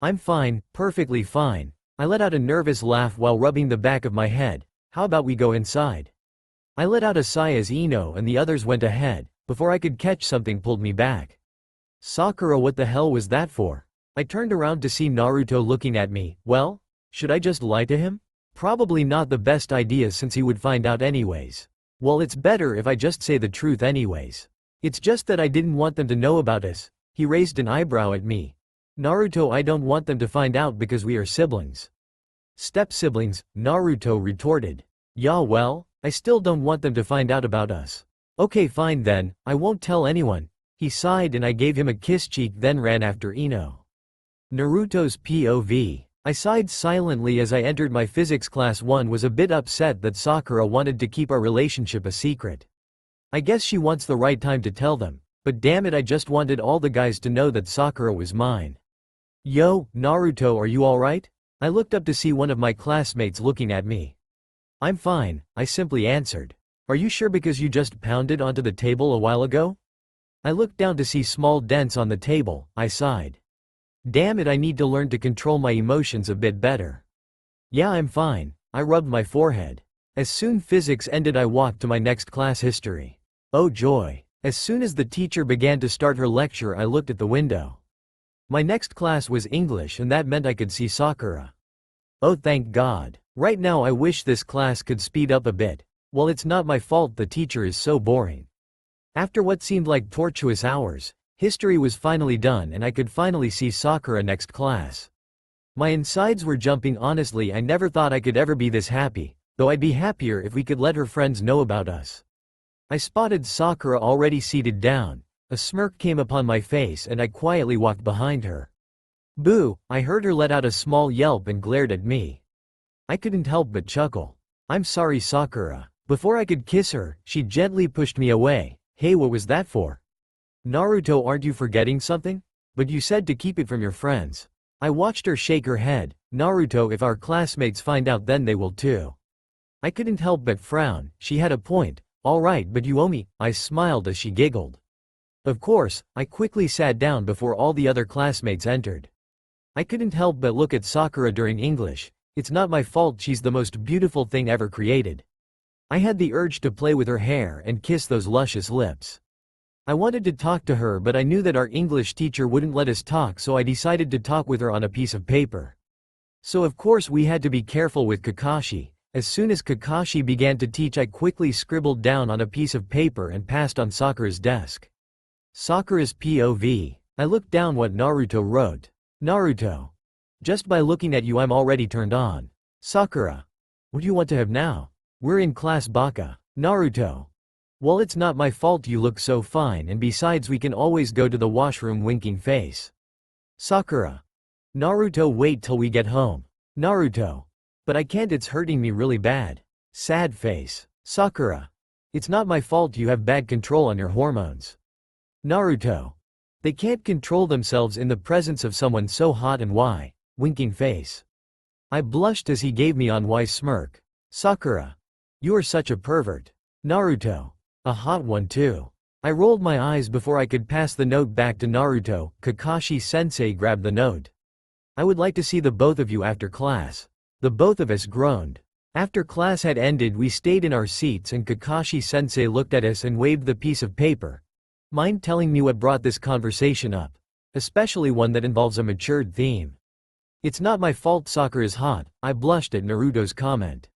I'm fine, perfectly fine. I let out a nervous laugh while rubbing the back of my head. How about we go inside? I let out a sigh as Ino and the others went ahead. Before I could catch something pulled me back. Sakura, what the hell was that for? I turned around to see Naruto looking at me. Well, should I just lie to him? Probably not the best idea since he would find out anyways. Well, it's better if I just say the truth anyways. It's just that I didn't want them to know about us. He raised an eyebrow at me. Naruto, I don't want them to find out because we are siblings. Step-siblings, Naruto retorted. Yeah well, I still don't want them to find out about us. Okay fine then, I won't tell anyone. He sighed and I gave him a kiss cheek then ran after Ino. Naruto's POV. I sighed silently as I entered my physics class. One was a bit upset that Sakura wanted to keep our relationship a secret. I guess she wants the right time to tell them, but damn it I just wanted all the guys to know that Sakura was mine. Yo, Naruto are you alright? I looked up to see one of my classmates looking at me. I'm fine, I simply answered. Are you sure because you just pounded onto the table a while ago? I looked down to see small dents on the table, I sighed. Damn it I need to learn to control my emotions a bit better. Yeah I'm fine, I rubbed my forehead. As soon physics ended I walked to my next class history. Oh joy. As soon as the teacher began to start her lecture I looked at the window. My next class was English and that meant I could see Sakura. Oh thank God. Right now I wish this class could speed up a bit. Well it's not my fault the teacher is so boring. After what seemed like tortuous hours, history was finally done and I could finally see Sakura next class. My insides were jumping honestly I never thought I could ever be this happy, though I'd be happier if we could let her friends know about us. I spotted Sakura already seated down. A smirk came upon my face and I quietly walked behind her. Boo, I heard her let out a small yelp and glared at me. I couldn't help but chuckle. I'm sorry Sakura. Before I could kiss her, she gently pushed me away. Hey what was that for? Naruto aren't you forgetting something? But you said to keep it from your friends. I watched her shake her head. Naruto if our classmates find out then they will too. I couldn't help but frown, she had a point. Alright but you owe me, I smiled as she giggled. Of course, I quickly sat down before all the other classmates entered. I couldn't help but look at Sakura during English. It's not my fault she's the most beautiful thing ever created. I had the urge to play with her hair and kiss those luscious lips. I wanted to talk to her but I knew that our English teacher wouldn't let us talk so I decided to talk with her on a piece of paper. So of course we had to be careful with Kakashi. As soon as Kakashi began to teach, I quickly scribbled down on a piece of paper and passed on Sakura's desk. Sakura's POV. I looked down what Naruto wrote. Naruto. Just by looking at you I'm already turned on. Sakura. What do you want to have now? We're in class Baka. Naruto. Well, it's not my fault you look so fine, and besides we can always go to the washroom. Winking face. Sakura. Naruto, wait till we get home. Naruto. But I can't, it's hurting me really bad. Sad face. Sakura. It's not my fault you have bad control on your hormones. Naruto. They can't control themselves in the presence of someone so hot, and why? Winking face. I blushed as he gave me on why smirk. Sakura. You are such a pervert. Naruto. A hot one too. I rolled my eyes before I could pass the note back to Naruto. Kakashi-sensei grabbed the note. I would like to see the both of you after class. The both of us groaned. After class had ended we stayed in our seats and Kakashi-sensei looked at us and waved the piece of paper. Mind telling me what brought this conversation up? Especially one that involves a matured theme. It's not my fault Sakura is hot. I blushed at Naruto's comment.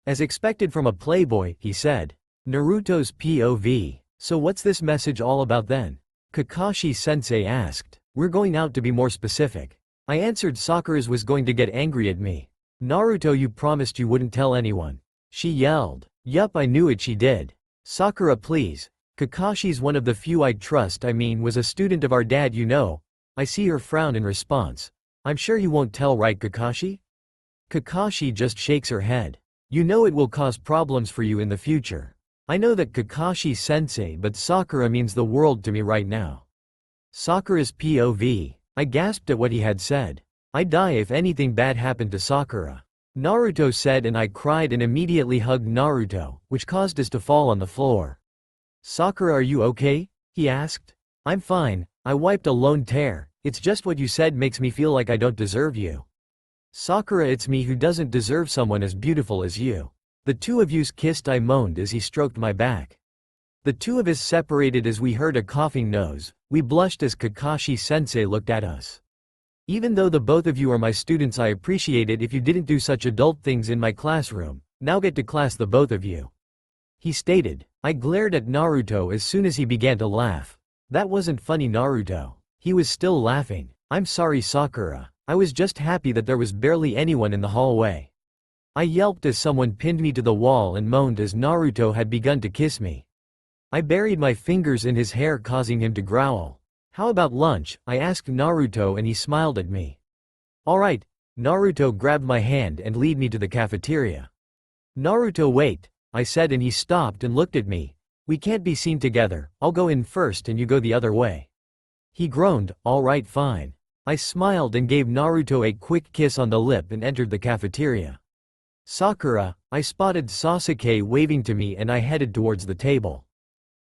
As expected from a playboy, he said. Naruto's POV. So what's this message all about then? Kakashi-sensei asked. We're going out, to be more specific. I answered. Sakura's was going to get angry at me. Naruto, you promised you wouldn't tell anyone. She yelled. Yup, I knew it, she did. Sakura, please. Kakashi's one of the few I'd trust, was a student of our dad, you know. I see her frown in response. I'm sure he won't tell, right Kakashi? Kakashi just shakes her head. You know it will cause problems for you in the future. I know that Kakashi-sensei, but Sakura means the world to me right now. Sakura's POV. I gasped at what he had said. I'd die if anything bad happened to Sakura. Naruto said, and I cried and immediately hugged Naruto, which caused us to fall on the floor. Sakura, are you okay? He asked. I'm fine. I wiped a lone tear. It's just what you said makes me feel like I don't deserve you. Sakura, it's me who doesn't deserve someone as beautiful as you. The two of yous kissed, I moaned as he stroked my back. The two of us separated as we heard a coughing nose. We blushed as Kakashi-sensei looked at us. Even though the both of you are my students, I appreciate it if you didn't do such adult things in my classroom. Now get to class, the both of you. He stated. I glared at Naruto as soon as he began to laugh. That wasn't funny, Naruto. He was still laughing. I'm sorry, Sakura. I was just happy that there was barely anyone in the hallway. I yelped as someone pinned me to the wall and moaned as Naruto had begun to kiss me. I buried my fingers in his hair, causing him to growl. How about lunch? I asked Naruto and he smiled at me. Alright. Naruto grabbed my hand and led me to the cafeteria. Naruto, wait, I said, and he stopped and looked at me. We can't be seen together. I'll go in first and you go the other way. He groaned. Alright, fine. I smiled and gave Naruto a quick kiss on the lip and entered the cafeteria. Sakura, I spotted Sasuke waving to me and I headed towards the table.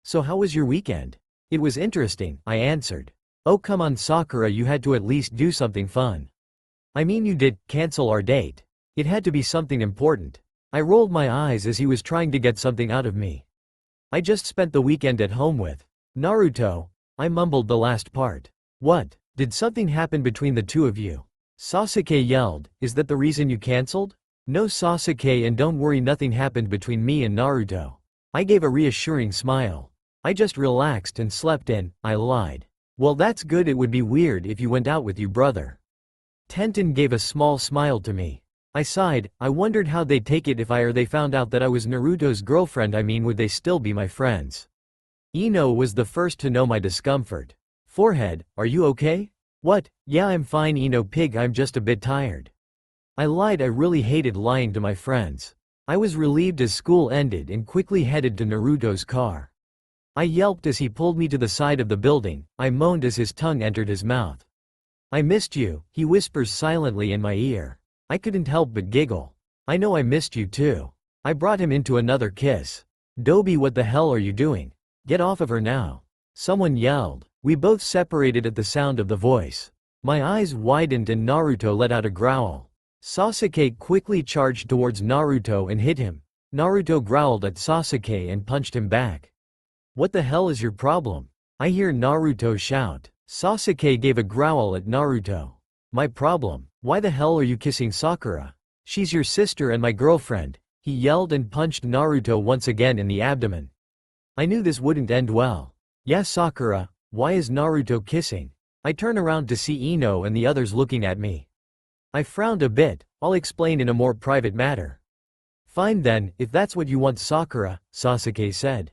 So how was your weekend? It was interesting, I answered. Oh come on Sakura, you had to at least do something fun. I mean you did, cancel our date. It had to be something important. I rolled my eyes as he was trying to get something out of me. I just spent the weekend at home with Naruto. I mumbled the last part. What? Did something happen between the two of you? Sasuke yelled. Is that the reason you canceled? No Sasuke, and don't worry, nothing happened between me and Naruto. I gave a reassuring smile. I just relaxed and slept in, I lied. Well that's good, it would be weird if you went out with your brother. Tenten gave a small smile to me. I sighed. I wondered how they'd take it if they found out that I was Naruto's girlfriend. Would they still be my friends? Ino was the first to know my discomfort. Forehead, are you okay? What? Yeah, I'm fine Ino pig, I'm just a bit tired. I lied. I really hated lying to my friends. I was relieved as school ended and quickly headed to Naruto's car. I yelped as he pulled me to the side of the building. I moaned as his tongue entered his mouth. I missed you, he whispers silently in my ear. I couldn't help but giggle. I know, I missed you too. I brought him into another kiss. Dobby, what the hell are you doing? Get off of her now. Someone yelled. We both separated at the sound of the voice. My eyes widened and Naruto let out a growl. Sasuke quickly charged towards Naruto and hit him. Naruto growled at Sasuke and punched him back. What the hell is your problem? I hear Naruto shout. Sasuke gave a growl at Naruto. My problem? Why the hell are you kissing Sakura? She's your sister and my girlfriend. He yelled and punched Naruto once again in the abdomen. I knew this wouldn't end well. Yes, Sakura, why is Naruto kissing? I turn around to see Ino and the others looking at me. I frowned a bit. I'll explain in a more private matter. Fine then, if that's what you want, Sakura, Sasuke said.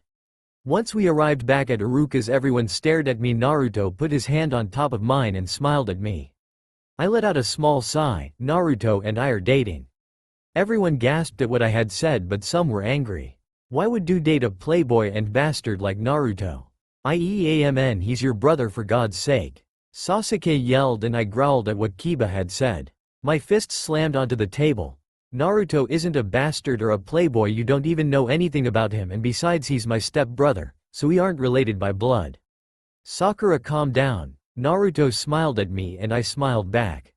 Once we arrived back at Iruka's, everyone stared at me. Naruto put his hand on top of mine and smiled at me. I let out a small sigh. Naruto and I are dating. Everyone gasped at what I had said, but some were angry. Why would you date a playboy and bastard like Naruto? IEAMN, he's your brother, for God's sake. Sasuke yelled and I growled at what Kiba had said. My fists slammed onto the table. Naruto isn't a bastard or a playboy, you don't even know anything about him, and besides he's my step-brother, so we aren't related by blood. Sakura, calm down. Naruto smiled at me and I smiled back.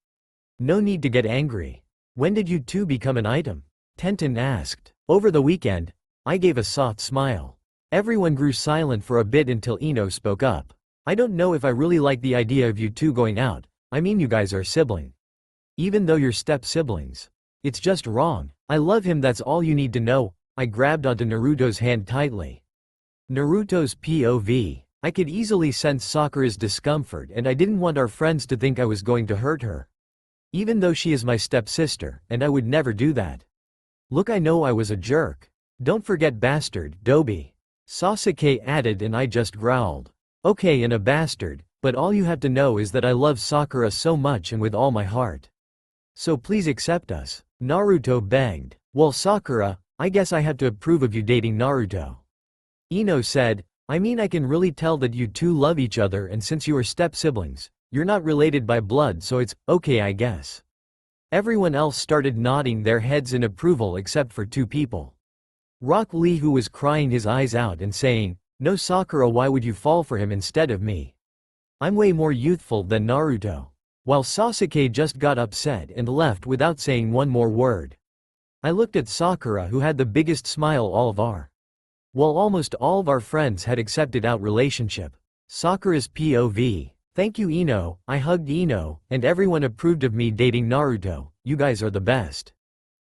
No need to get angry. When did you two become an item? Tenten asked. Over the weekend. I gave a soft smile. Everyone grew silent for a bit until Ino spoke up. I don't know if I really like the idea of you two going out. I mean, you guys are sibling. Even though you're step-siblings. It's just wrong. I love him, that's all you need to know. I grabbed onto Naruto's hand tightly. Naruto's POV. I could easily sense Sakura's discomfort and I didn't want our friends to think I was going to hurt her. Even though she is my stepsister, and I would never do that. Look, I know I was a jerk. Don't forget bastard, Dobi. Sasuke added and I just growled. Okay, and a bastard, but all you have to know is that I love Sakura so much and with all my heart. So please accept us. Naruto begged. Well, Sakura, I guess I have to approve of you dating Naruto. Ino said, I mean, I can really tell that you two love each other, and since you are step-siblings, you're not related by blood, so it's okay, I guess. Everyone else started nodding their heads in approval except for two people. Rock Lee, who was crying his eyes out and saying, no, Sakura, why would you fall for him instead of me? I'm way more youthful than Naruto. While Sasuke just got upset and left without saying one more word. I looked at Sakura, who had the biggest smile while almost all of our friends had accepted our relationship. Sakura's POV. Thank you, Ino. I hugged Ino, and everyone approved of me dating Naruto. You guys are the best.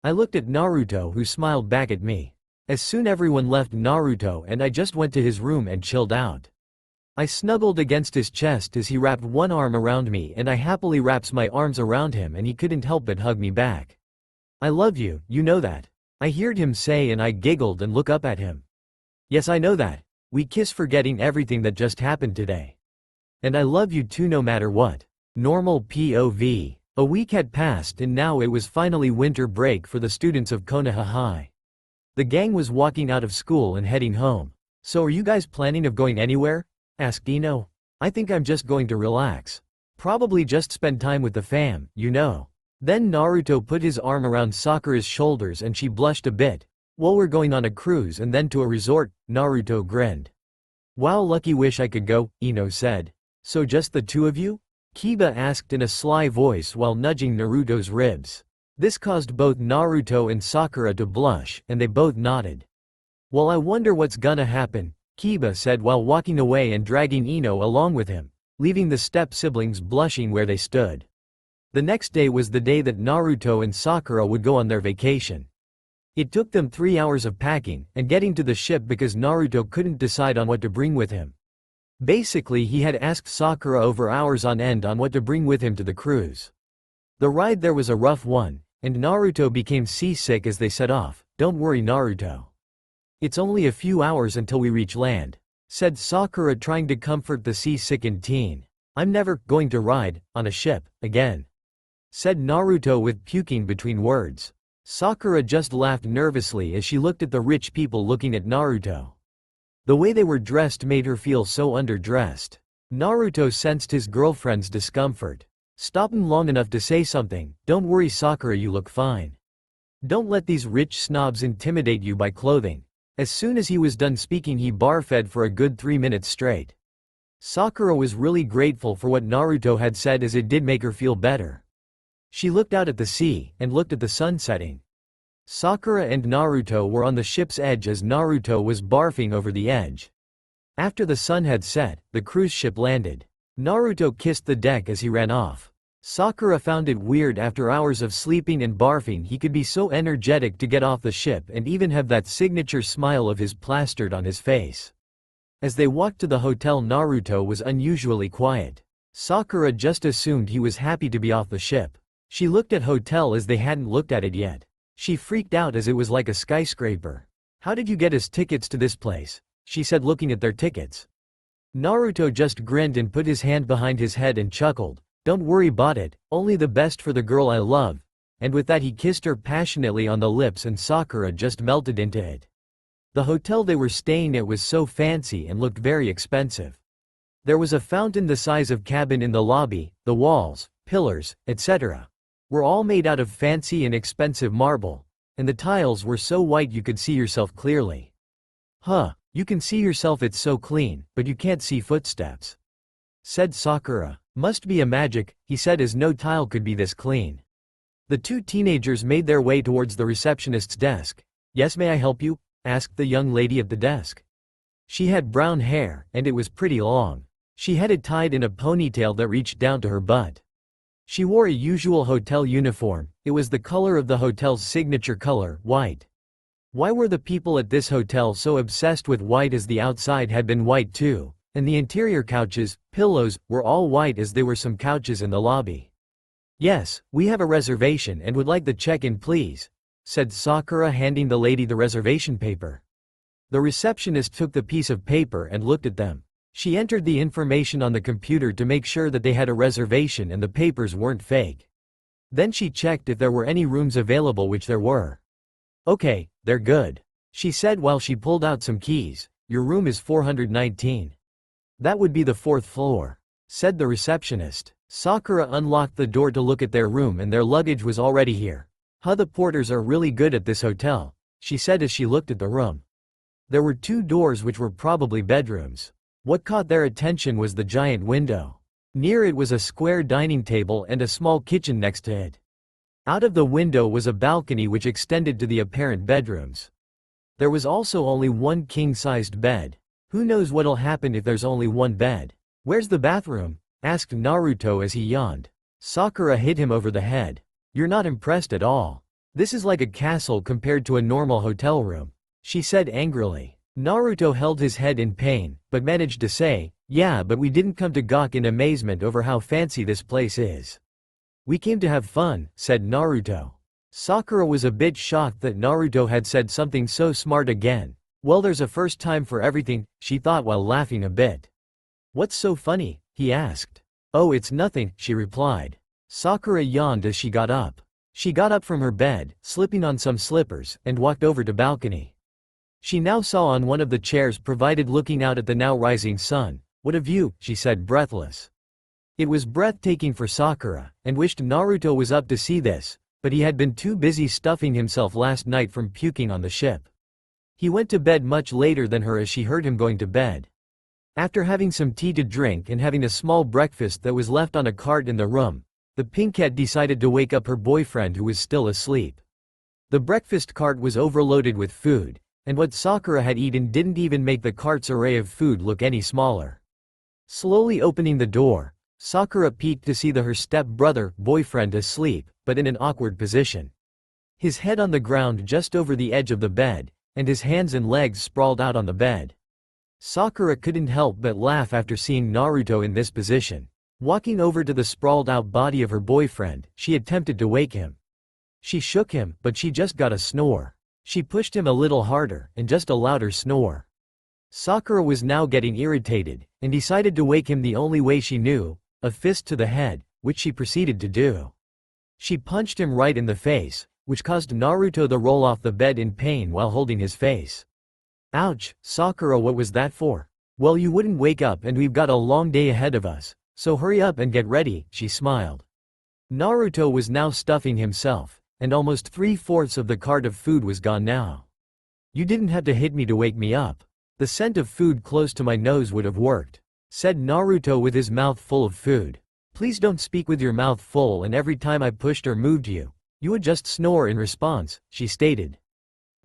I looked at Naruto, who smiled back at me. As soon everyone left Naruto and I just went to his room and chilled out. I snuggled against his chest as he wrapped one arm around me and I happily wraps my arms around him and he couldn't help but hug me back. I love you, you know that. I heard him say and I giggled and look up at him. Yes, I know that. We kiss forgetting everything that just happened today. And I love you too no matter what. Normal POV. A week had passed and now it was finally winter break for the students of Konoha High. The gang was walking out of school and heading home. So are you guys planning of going anywhere? Asked Ino. I think I'm just going to relax. Probably just spend time with the fam, you know. Then Naruto put his arm around Sakura's shoulders and she blushed a bit. Well, we're going on a cruise and then to a resort, Naruto grinned. Wow, lucky, wish I could go, Ino said. So just the two of you? Kiba asked in a sly voice while nudging Naruto's ribs. This caused both Naruto and Sakura to blush, and they both nodded. Well, I wonder what's gonna happen, Kiba said while walking away and dragging Ino along with him, leaving the step-siblings blushing where they stood. The next day was the day that Naruto and Sakura would go on their vacation. It took them 3 hours of packing and getting to the ship because Naruto couldn't decide on what to bring with him. Basically, he had asked Sakura over hours on end on what to bring with him to the cruise. The ride there was a rough one, and Naruto became seasick as they set off. Don't worry, Naruto. It's only a few hours until we reach land, said Sakura, trying to comfort the seasickened teen. I'm never going to ride on a ship again, said Naruto with puking between words. Sakura just laughed nervously as she looked at the rich people looking at Naruto. The way they were dressed made her feel so underdressed. Naruto sensed his girlfriend's discomfort. Stopping long enough to say something. Don't worry, Sakura, you look fine. Don't let these rich snobs intimidate you by clothing. As soon as he was done speaking, he barfed for a good 3 minutes straight. Sakura was really grateful for what Naruto had said as it did make her feel better. She looked out at the sea and looked at the sun setting. Sakura and Naruto were on the ship's edge as Naruto was barfing over the edge. After the sun had set, the cruise ship landed. Naruto kissed the deck as he ran off. Sakura found it weird after hours of sleeping and barfing he could be so energetic to get off the ship and even have that signature smile of his plastered on his face. As they walked to the hotel, Naruto was unusually quiet. Sakura just assumed he was happy to be off the ship. She looked at hotel as they hadn't looked at it yet. She freaked out as it was like a skyscraper. "How did you get us tickets to this place?" she said, looking at their tickets. Naruto just grinned and put his hand behind his head and chuckled. "Don't worry, bought it, only the best for the girl I love." And with that he kissed her passionately on the lips and Sakura just melted into it. The hotel they were staying at was so fancy and looked very expensive. There was a fountain the size of cabin in the lobby, the walls, pillars, etc. were all made out of fancy and expensive marble, and the tiles were so white you could see yourself clearly. "Huh, you can see yourself, it's so clean, but you can't see footsteps," said Sakura. "Must be a magic," he said, as no tile could be this clean. The two teenagers made their way towards the receptionist's desk. "Yes, may I help you?" asked the young lady at the desk. She had brown hair, and it was pretty long. She had it tied in a ponytail that reached down to her butt. She wore a usual hotel uniform. It was the color of the hotel's signature color, white. Why were the people at this hotel so obsessed with white, as the outside had been white too, and the interior couches, pillows, were all white, as there were some couches in the lobby. "Yes, we have a reservation and would like the check-in, please," said Sakura, handing the lady the reservation paper. The receptionist took the piece of paper and looked at them. She entered the information on the computer to make sure that they had a reservation and the papers weren't fake. Then she checked if there were any rooms available, which there were. "Okay, they're good," she said while she pulled out some keys. "Your room is 419. "That would be the 4th floor," said the receptionist. Sakura unlocked the door to look at their room, and their luggage was already here. The porters are really good at this hotel," she said as she looked at the room. There were 2 doors which were probably bedrooms. What caught their attention was the giant window. Near it was a square dining table and a small kitchen next to it. Out of the window was a balcony which extended to the apparent bedrooms. There was also only one king-sized bed. Who knows what'll happen if there's only one bed? "Where's the bathroom?" asked Naruto as he yawned. Sakura hit him over the head. "You're not impressed at all. This is like a castle compared to a normal hotel room," she said angrily. Naruto held his head in pain, but managed to say, "Yeah, but we didn't come to gawk in amazement over how fancy this place is. We came to have fun," said Naruto. Sakura was a bit shocked that Naruto had said something so smart again. Well, there's a first time for everything, she thought while laughing a bit. "What's so funny?" he asked. "Oh, it's nothing," she replied. Sakura yawned as she got up. She got up from her bed, slipping on some slippers, and walked over to balcony. She now saw on one of the chairs provided looking out at the now rising sun. "What a view," she said, breathless. It was breathtaking for Sakura, and wished Naruto was up to see this, but he had been too busy stuffing himself last night from puking on the ship. He went to bed much later than her as she heard him going to bed. After having some tea to drink and having a small breakfast that was left on a cart in the room, the pinkette decided to wake up her boyfriend, who was still asleep. The breakfast cart was overloaded with food, and what Sakura had eaten didn't even make the cart's array of food look any smaller. Slowly opening the door, Sakura peeked to see her step-brother, boyfriend, asleep, but in an awkward position. His head on the ground just over the edge of the bed, and his hands and legs sprawled out on the bed. Sakura couldn't help but laugh after seeing Naruto in this position. Walking over to the sprawled-out body of her boyfriend, she attempted to wake him. She shook him, but she just got a snore. She pushed him a little harder, and just a louder snore. Sakura was now getting irritated, and decided to wake him the only way she knew, a fist to the head, which she proceeded to do. She punched him right in the face, which caused Naruto to roll off the bed in pain while holding his face. "Ouch, Sakura, what was that for?" "Well, you wouldn't wake up, and we've got a long day ahead of us, so hurry up and get ready," she smiled. Naruto was now stuffing himself, and almost 3/4 of the cart of food was gone now. "You didn't have to hit me to wake me up. The scent of food close to my nose would have worked," said Naruto with his mouth full of food. "Please don't speak with your mouth full, and every time I pushed or moved you, you would just snore in response," she stated.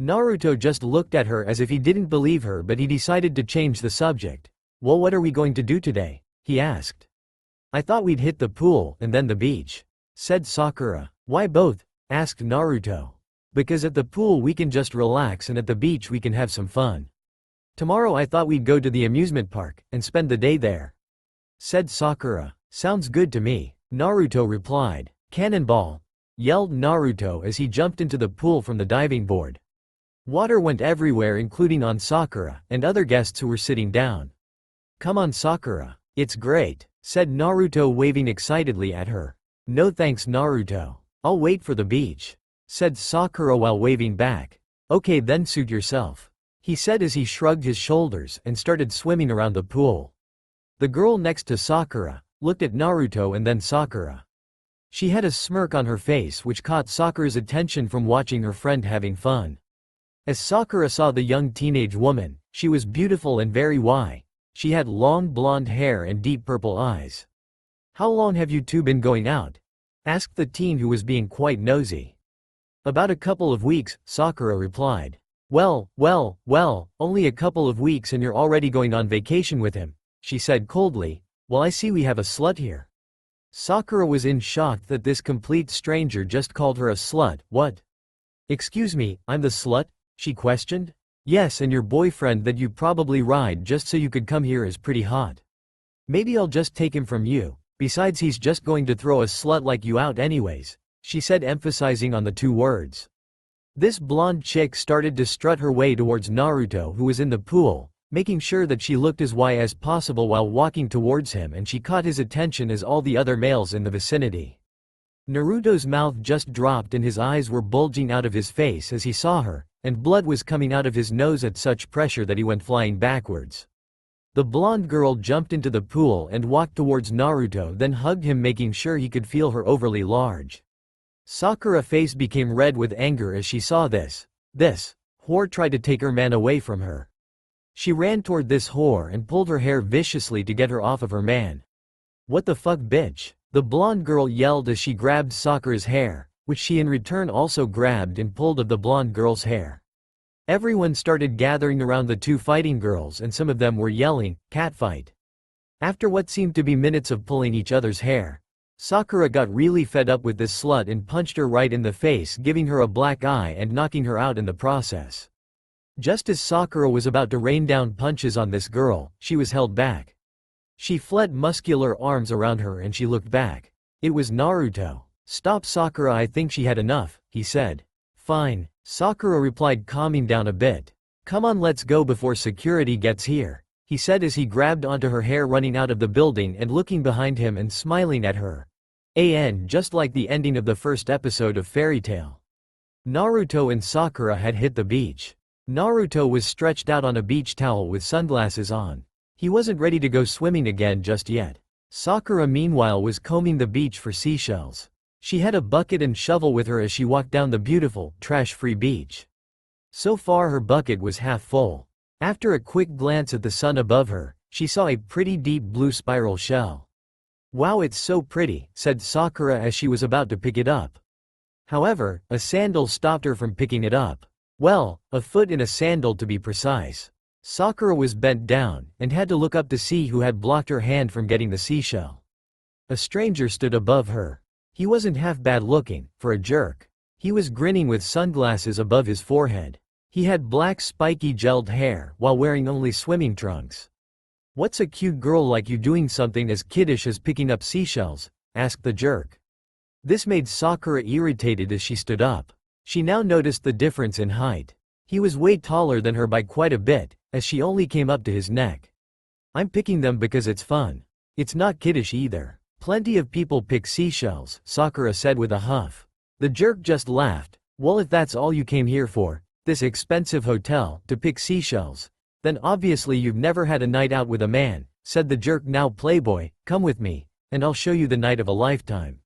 Naruto just looked at her as if he didn't believe her, but he decided to change the subject. "Well, what are we going to do today?" he asked. I thought we'd hit the pool and then the beach, said Sakura. Why both? Asked Naruto. Because at the pool we can just relax and at the beach we can have some fun. Tomorrow I thought we'd go to the amusement park and spend the day there, said Sakura. Sounds good to me, Naruto replied. Cannonball! Yelled Naruto as he jumped into the pool from the diving board. Water went everywhere, including on Sakura and other guests who were sitting down. Come on Sakura, it's great, said Naruto, waving excitedly at her. No thanks Naruto, I'll wait for the beach, said Sakura while waving back. Okay then, suit yourself, he said as he shrugged his shoulders and started swimming around the pool. The girl next to Sakura looked at Naruto and then Sakura. She had a smirk on her face which caught Sakura's attention from watching her friend having fun. As Sakura saw the young teenage woman, she was beautiful and very white. She had long blonde hair and deep purple eyes. How long have you two been going out? Asked the teen who was being quite nosy. About a couple of weeks, Sakura replied. Well, only a couple of weeks and you're already going on vacation with him, she said coldly. Well, I see we have a slut here. Sakura was in shock that this complete stranger just called her a slut. What? Excuse me, I'm the slut? She questioned. Yes, and your boyfriend that you probably ride just so you could come here is pretty hot. Maybe I'll just take him from you, besides he's just going to throw a slut like you out anyways, she said, emphasizing on the two words. This blonde chick started to strut her way towards Naruto, who was in the pool, making sure that she looked as white as possible while walking towards him, and she caught his attention as all the other males in the vicinity. Naruto's mouth just dropped and his eyes were bulging out of his face as he saw her, and blood was coming out of his nose at such pressure that he went flying backwards. The blonde girl jumped into the pool and walked towards Naruto, then hugged him, making sure he could feel her overly large. Sakura's face became red with anger as she saw this. This whore tried to take her man away from her. She ran toward this whore and pulled her hair viciously to get her off of her man. What the fuck, bitch? The blonde girl yelled as she grabbed Sakura's hair, which she in return also grabbed and pulled of the blonde girl's hair. Everyone started gathering around the two fighting girls and some of them were yelling, "Catfight." After what seemed to be minutes of pulling each other's hair, Sakura got really fed up with this slut and punched her right in the face, giving her a black eye and knocking her out in the process. Just as Sakura was about to rain down punches on this girl, she was held back. She fled muscular arms around her and she looked back. It was Naruto. Stop Sakura, I think she had enough, he said. Fine, Sakura replied, calming down a bit. Come on, let's go before security gets here, he said as he grabbed onto her hair, running out of the building and looking behind him and smiling at her. Just like the ending of the first episode of Fairy Tail. Naruto and Sakura had hit the beach. Naruto was stretched out on a beach towel with sunglasses on. He wasn't ready to go swimming again just yet. Sakura meanwhile was combing the beach for seashells. She had a bucket and shovel with her as she walked down the beautiful, trash-free beach. So far her bucket was half full. After a quick glance at the sun above her, she saw a pretty deep blue spiral shell. Wow, it's so pretty, said Sakura as she was about to pick it up. However, a sandal stopped her from picking it up. Well, a foot in a sandal to be precise. Sakura was bent down and had to look up to see who had blocked her hand from getting the seashell. A stranger stood above her. He wasn't half bad looking, for a jerk. He was grinning with sunglasses above his forehead. He had black spiky gelled hair while wearing only swimming trunks. What's a cute girl like you doing something as kiddish as picking up seashells? Asked the jerk. This made Sakura irritated as she stood up. She now noticed the difference in height. He was way taller than her by quite a bit, as she only came up to his neck. I'm picking them because it's fun. It's not kiddish either. Plenty of people pick seashells, Sakura said with a huff. The jerk just laughed. Well, if that's all you came here for, this expensive hotel, to pick seashells, then obviously you've never had a night out with a man, said the jerk. Now playboy, come with me, and I'll show you the night of a lifetime.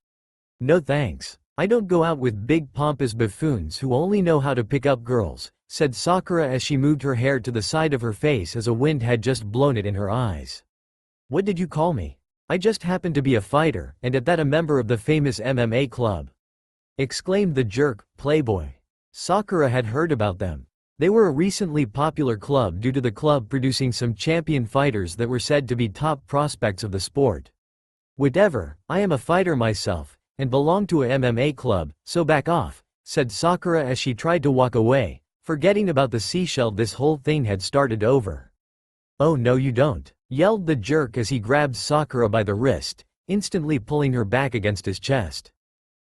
No thanks. I don't go out with big pompous buffoons who only know how to pick up girls, said Sakura as she moved her hair to the side of her face as a wind had just blown it in her eyes. What did you call me? I just happen to be a fighter, and at that a member of the famous MMA club, exclaimed the jerk. Playboy. Sakura had heard about them. They were a recently popular club due to the club producing some champion fighters that were said to be top prospects of the sport. Whatever, I am a fighter myself, and belong to a MMA club, so back off, said Sakura as she tried to walk away, forgetting about the seashell this whole thing had started over. Oh no you don't, yelled the jerk as he grabbed Sakura by the wrist, instantly pulling her back against his chest.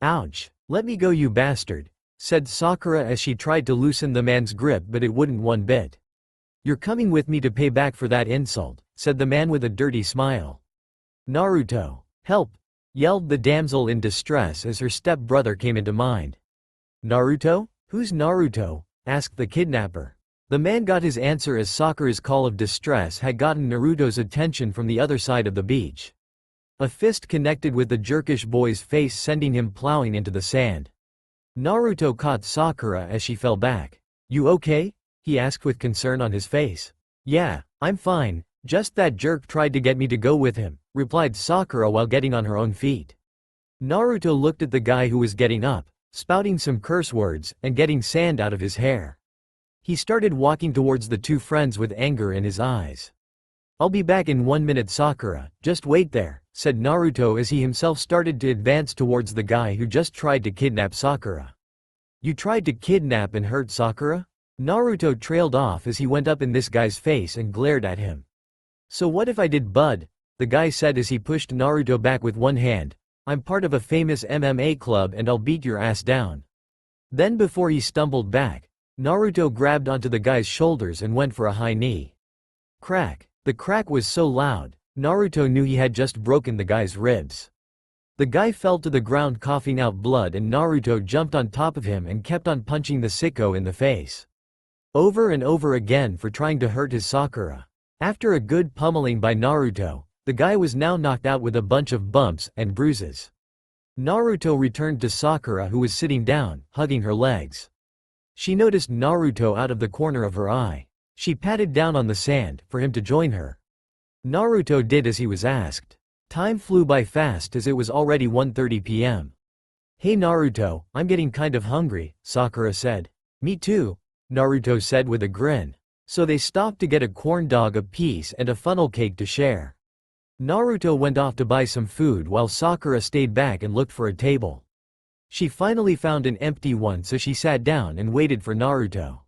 Ouch, let me go you bastard, said Sakura as she tried to loosen the man's grip but it wouldn't one bit. You're coming with me to pay back for that insult, said the man with a dirty smile. Naruto, help, yelled the damsel in distress as her step-brother came into mind. Naruto? Who's Naruto? Asked the kidnapper. The man got his answer as Sakura's call of distress had gotten Naruto's attention from the other side of the beach. A fist connected with the jerkish boy's face, sending him plowing into the sand. Naruto caught Sakura as she fell back. You okay? He asked with concern on his face. Yeah, I'm fine, just that jerk tried to get me to go with him, replied Sakura while getting on her own feet. Naruto looked at the guy who was getting up, spouting some curse words, and getting sand out of his hair. He started walking towards the two friends with anger in his eyes. I'll be back in 1 minute Sakura, just wait there, said Naruto as he himself started to advance towards the guy who just tried to kidnap Sakura. You tried to kidnap and hurt Sakura? Naruto trailed off as he went up in this guy's face and glared at him. So what if I did, bud? The guy said as he pushed Naruto back with one hand. I'm part of a famous MMA club and I'll beat your ass down. Then before he stumbled back, Naruto grabbed onto the guy's shoulders and went for a high knee. Crack. The crack was so loud, Naruto knew he had just broken the guy's ribs. The guy fell to the ground coughing out blood and Naruto jumped on top of him and kept on punching the sicko in the face. Over and over again for trying to hurt his Sakura. After a good pummeling by Naruto, the guy was now knocked out with a bunch of bumps and bruises. Naruto returned to Sakura who was sitting down, hugging her legs. She noticed Naruto out of the corner of her eye. She patted down on the sand, for him to join her. Naruto did as he was asked. Time flew by fast as it was already 1:30 p.m. Hey Naruto, I'm getting kind of hungry, Sakura said. Me too, Naruto said with a grin. So they stopped to get a corn dog apiece and a funnel cake to share. Naruto went off to buy some food while Sakura stayed back and looked for a table. She finally found an empty one so she sat down and waited for Naruto.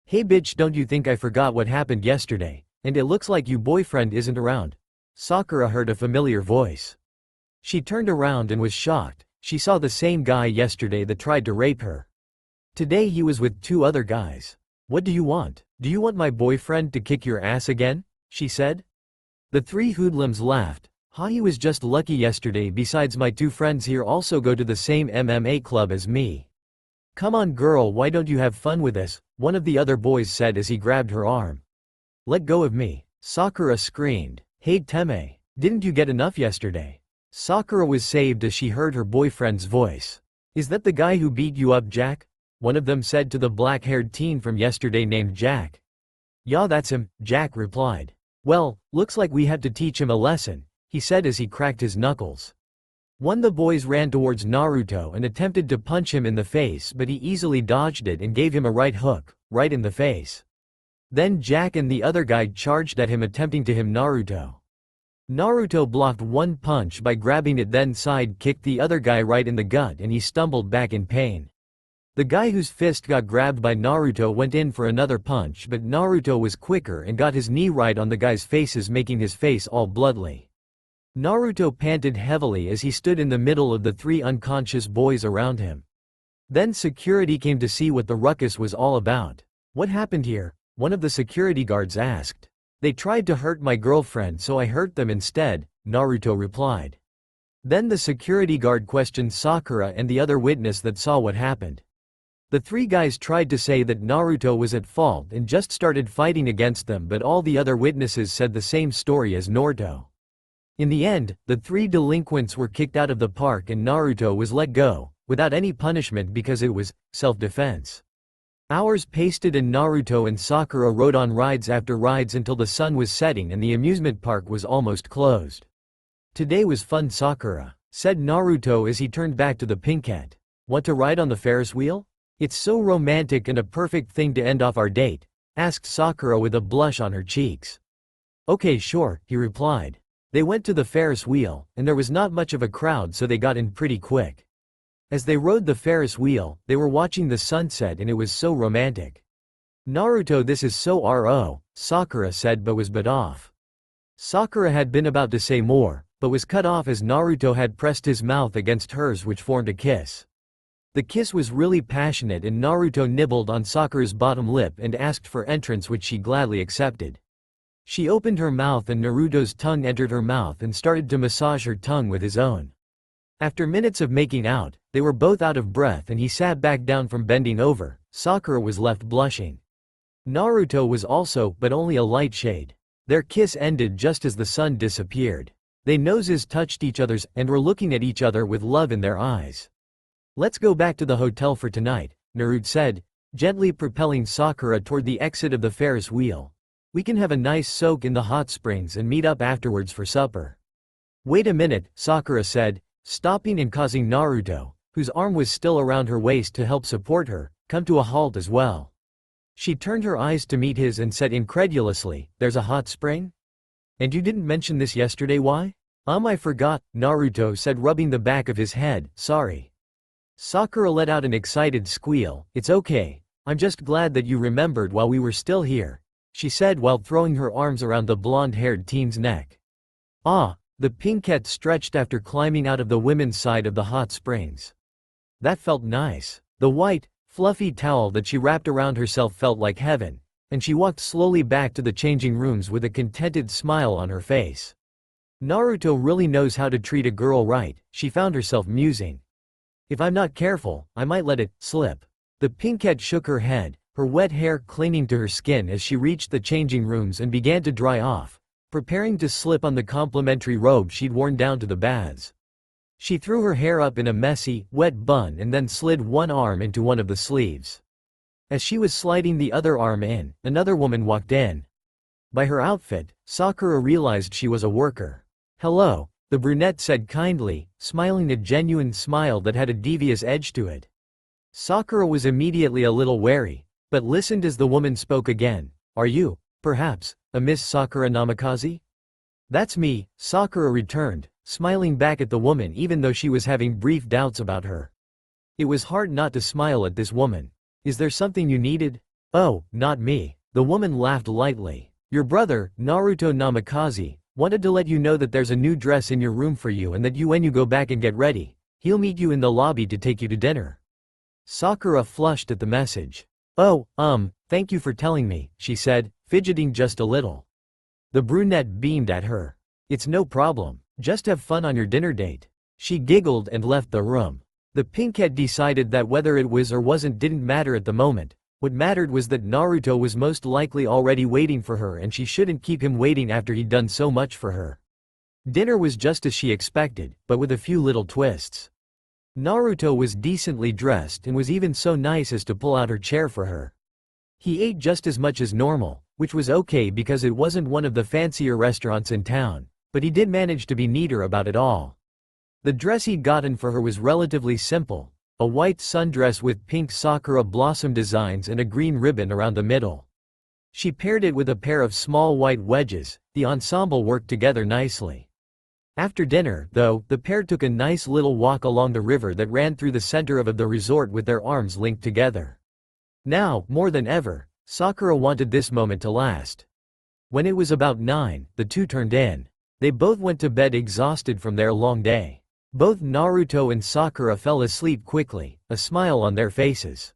Hey bitch, don't you think I forgot what happened yesterday, and it looks like your boyfriend isn't around? Sakura heard a familiar voice. She turned around and was shocked. She saw the same guy yesterday that tried to rape her. Today he was with two other guys. What do you want? Do you want my boyfriend to kick your ass again? She said. The three hoodlums laughed. He was just lucky yesterday, besides my two friends here also go to the same MMA club as me. Come on girl, why don't you have fun with us? One of the other boys said as he grabbed her arm. Let go of me, Sakura screamed. Hey Teme, didn't you get enough yesterday? Sakura was saved as she heard her boyfriend's voice. Is that the guy who beat you up, Jack? One of them said to the black-haired teen from yesterday named Jack. Yeah, that's him, Jack replied. Well, looks like we have to teach him a lesson, he said as he cracked his knuckles. One of the boys ran towards Naruto and attempted to punch him in the face, but he easily dodged it and gave him a right hook, right in the face. Then Jack and the other guy charged at him, attempting to hit Naruto. Naruto blocked one punch by grabbing it, then side-kicked the other guy right in the gut and he stumbled back in pain. The guy whose fist got grabbed by Naruto went in for another punch, but Naruto was quicker and got his knee right on the guy's faces, making his face all bloody. Naruto panted heavily as he stood in the middle of the three unconscious boys around him. Then security came to see what the ruckus was all about. What happened here? One of the security guards asked. They tried to hurt my girlfriend so I hurt them instead, Naruto replied. Then the security guard questioned Sakura and the other witness that saw what happened. The three guys tried to say that Naruto was at fault and just started fighting against them, but all the other witnesses said the same story as Naruto. In the end, the three delinquents were kicked out of the park and Naruto was let go, without any punishment because it was self-defense. Hours passed and Naruto and Sakura rode on rides after rides until the sun was setting and the amusement park was almost closed. Today was fun, Sakura, said Naruto as he turned back to the pinkette. Want to ride on the Ferris wheel? It's so romantic and a perfect thing to end off our date, asked Sakura with a blush on her cheeks. Okay, sure, he replied. They went to the Ferris wheel, and there was not much of a crowd, so they got in pretty quick. As they rode the Ferris wheel, they were watching the sunset and it was so romantic. "Naruto, this is so ro," Sakura said but was bit off. Sakura had been about to say more, but was cut off as Naruto had pressed his mouth against hers, which formed a kiss. The kiss was really passionate and Naruto nibbled on Sakura's bottom lip and asked for entrance, which she gladly accepted. She opened her mouth and Naruto's tongue entered her mouth and started to massage her tongue with his own. After minutes of making out, they were both out of breath and he sat back down from bending over. Sakura was left blushing. Naruto was also, but only a light shade. Their kiss ended just as the sun disappeared. Their noses touched each other's and were looking at each other with love in their eyes. "Let's go back to the hotel for tonight," Naruto said, gently propelling Sakura toward the exit of the Ferris wheel. "We can have a nice soak in the hot springs and meet up afterwards for supper." "Wait a minute," Sakura said, stopping and causing Naruto, whose arm was still around her waist to help support her, come to a halt as well. She turned her eyes to meet his and said incredulously, "There's a hot spring? And you didn't mention this yesterday, why?" I forgot," Naruto said, rubbing the back of his head, "sorry." Sakura let out an excited squeal. "It's okay. I'm just glad that you remembered while we were still here," she said while throwing her arms around the blonde-haired teen's neck. "Ah," the pinkette stretched after climbing out of the women's side of the hot springs. That felt nice. The white, fluffy towel that she wrapped around herself felt like heaven, and she walked slowly back to the changing rooms with a contented smile on her face. "Naruto really knows how to treat a girl right," she found herself musing. "If I'm not careful, I might let it slip." The pinkette shook her head, her wet hair clinging to her skin as she reached the changing rooms and began to dry off, preparing to slip on the complimentary robe she'd worn down to the baths. She threw her hair up in a messy, wet bun and then slid one arm into one of the sleeves. As she was sliding the other arm in, another woman walked in. By her outfit, Sakura realized she was a worker. "Hello," the brunette said kindly, smiling a genuine smile that had a devious edge to it. Sakura was immediately a little wary, but listened as the woman spoke again. "Are you, perhaps, a Miss Sakura Namikaze?" "That's me," Sakura returned, smiling back at the woman even though she was having brief doubts about her. It was hard not to smile at this woman. "Is there something you needed?" "Oh, not me." The woman laughed lightly. "Your brother, Naruto Namikaze, wanted to let you know that there's a new dress in your room for you and that when you go back and get ready, he'll meet you in the lobby to take you to dinner." Sakura flushed at the message. "Oh, thank you for telling me," she said, fidgeting just a little. The brunette beamed at her. "It's no problem. Just have fun on your dinner date." She giggled and left the room. The pinkette decided that whether it was or wasn't didn't matter at the moment. What mattered was that Naruto was most likely already waiting for her and she shouldn't keep him waiting after he'd done so much for her. Dinner was just as she expected, but with a few little twists. Naruto was decently dressed and was even so nice as to pull out her chair for her. He ate just as much as normal, which was okay because it wasn't one of the fancier restaurants in town, but he did manage to be neater about it all. The dress he'd gotten for her was relatively simple, a white sundress with pink sakura blossom designs and a green ribbon around the middle. She paired it with a pair of small white wedges. The ensemble worked together nicely. After dinner, though, the pair took a nice little walk along the river that ran through the center of the resort with their arms linked together. Now, more than ever, Sakura wanted this moment to last. When it was about 9, the two turned in. They both went to bed exhausted from their long day. Both Naruto and Sakura fell asleep quickly, a smile on their faces.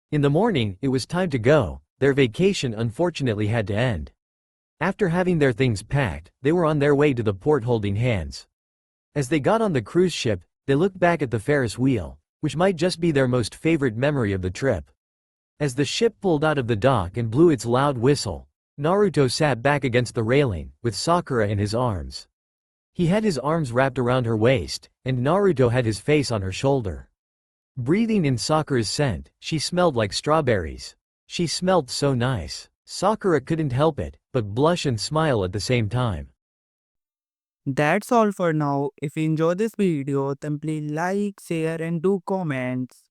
In the morning, it was time to go. Their vacation unfortunately had to end. After having their things packed, they were on their way to the port holding hands. As they got on the cruise ship, they looked back at the Ferris wheel, which might just be their most favorite memory of the trip. As the ship pulled out of the dock and blew its loud whistle, Naruto sat back against the railing, with Sakura in his arms. He had his arms wrapped around her waist, and Naruto had his face on her shoulder. Breathing in Sakura's scent, she smelled like strawberries. She smelled so nice. Sakura couldn't help it, but blush and smile at the same time. That's all for now. If you enjoy this video, then please like, share and do comments.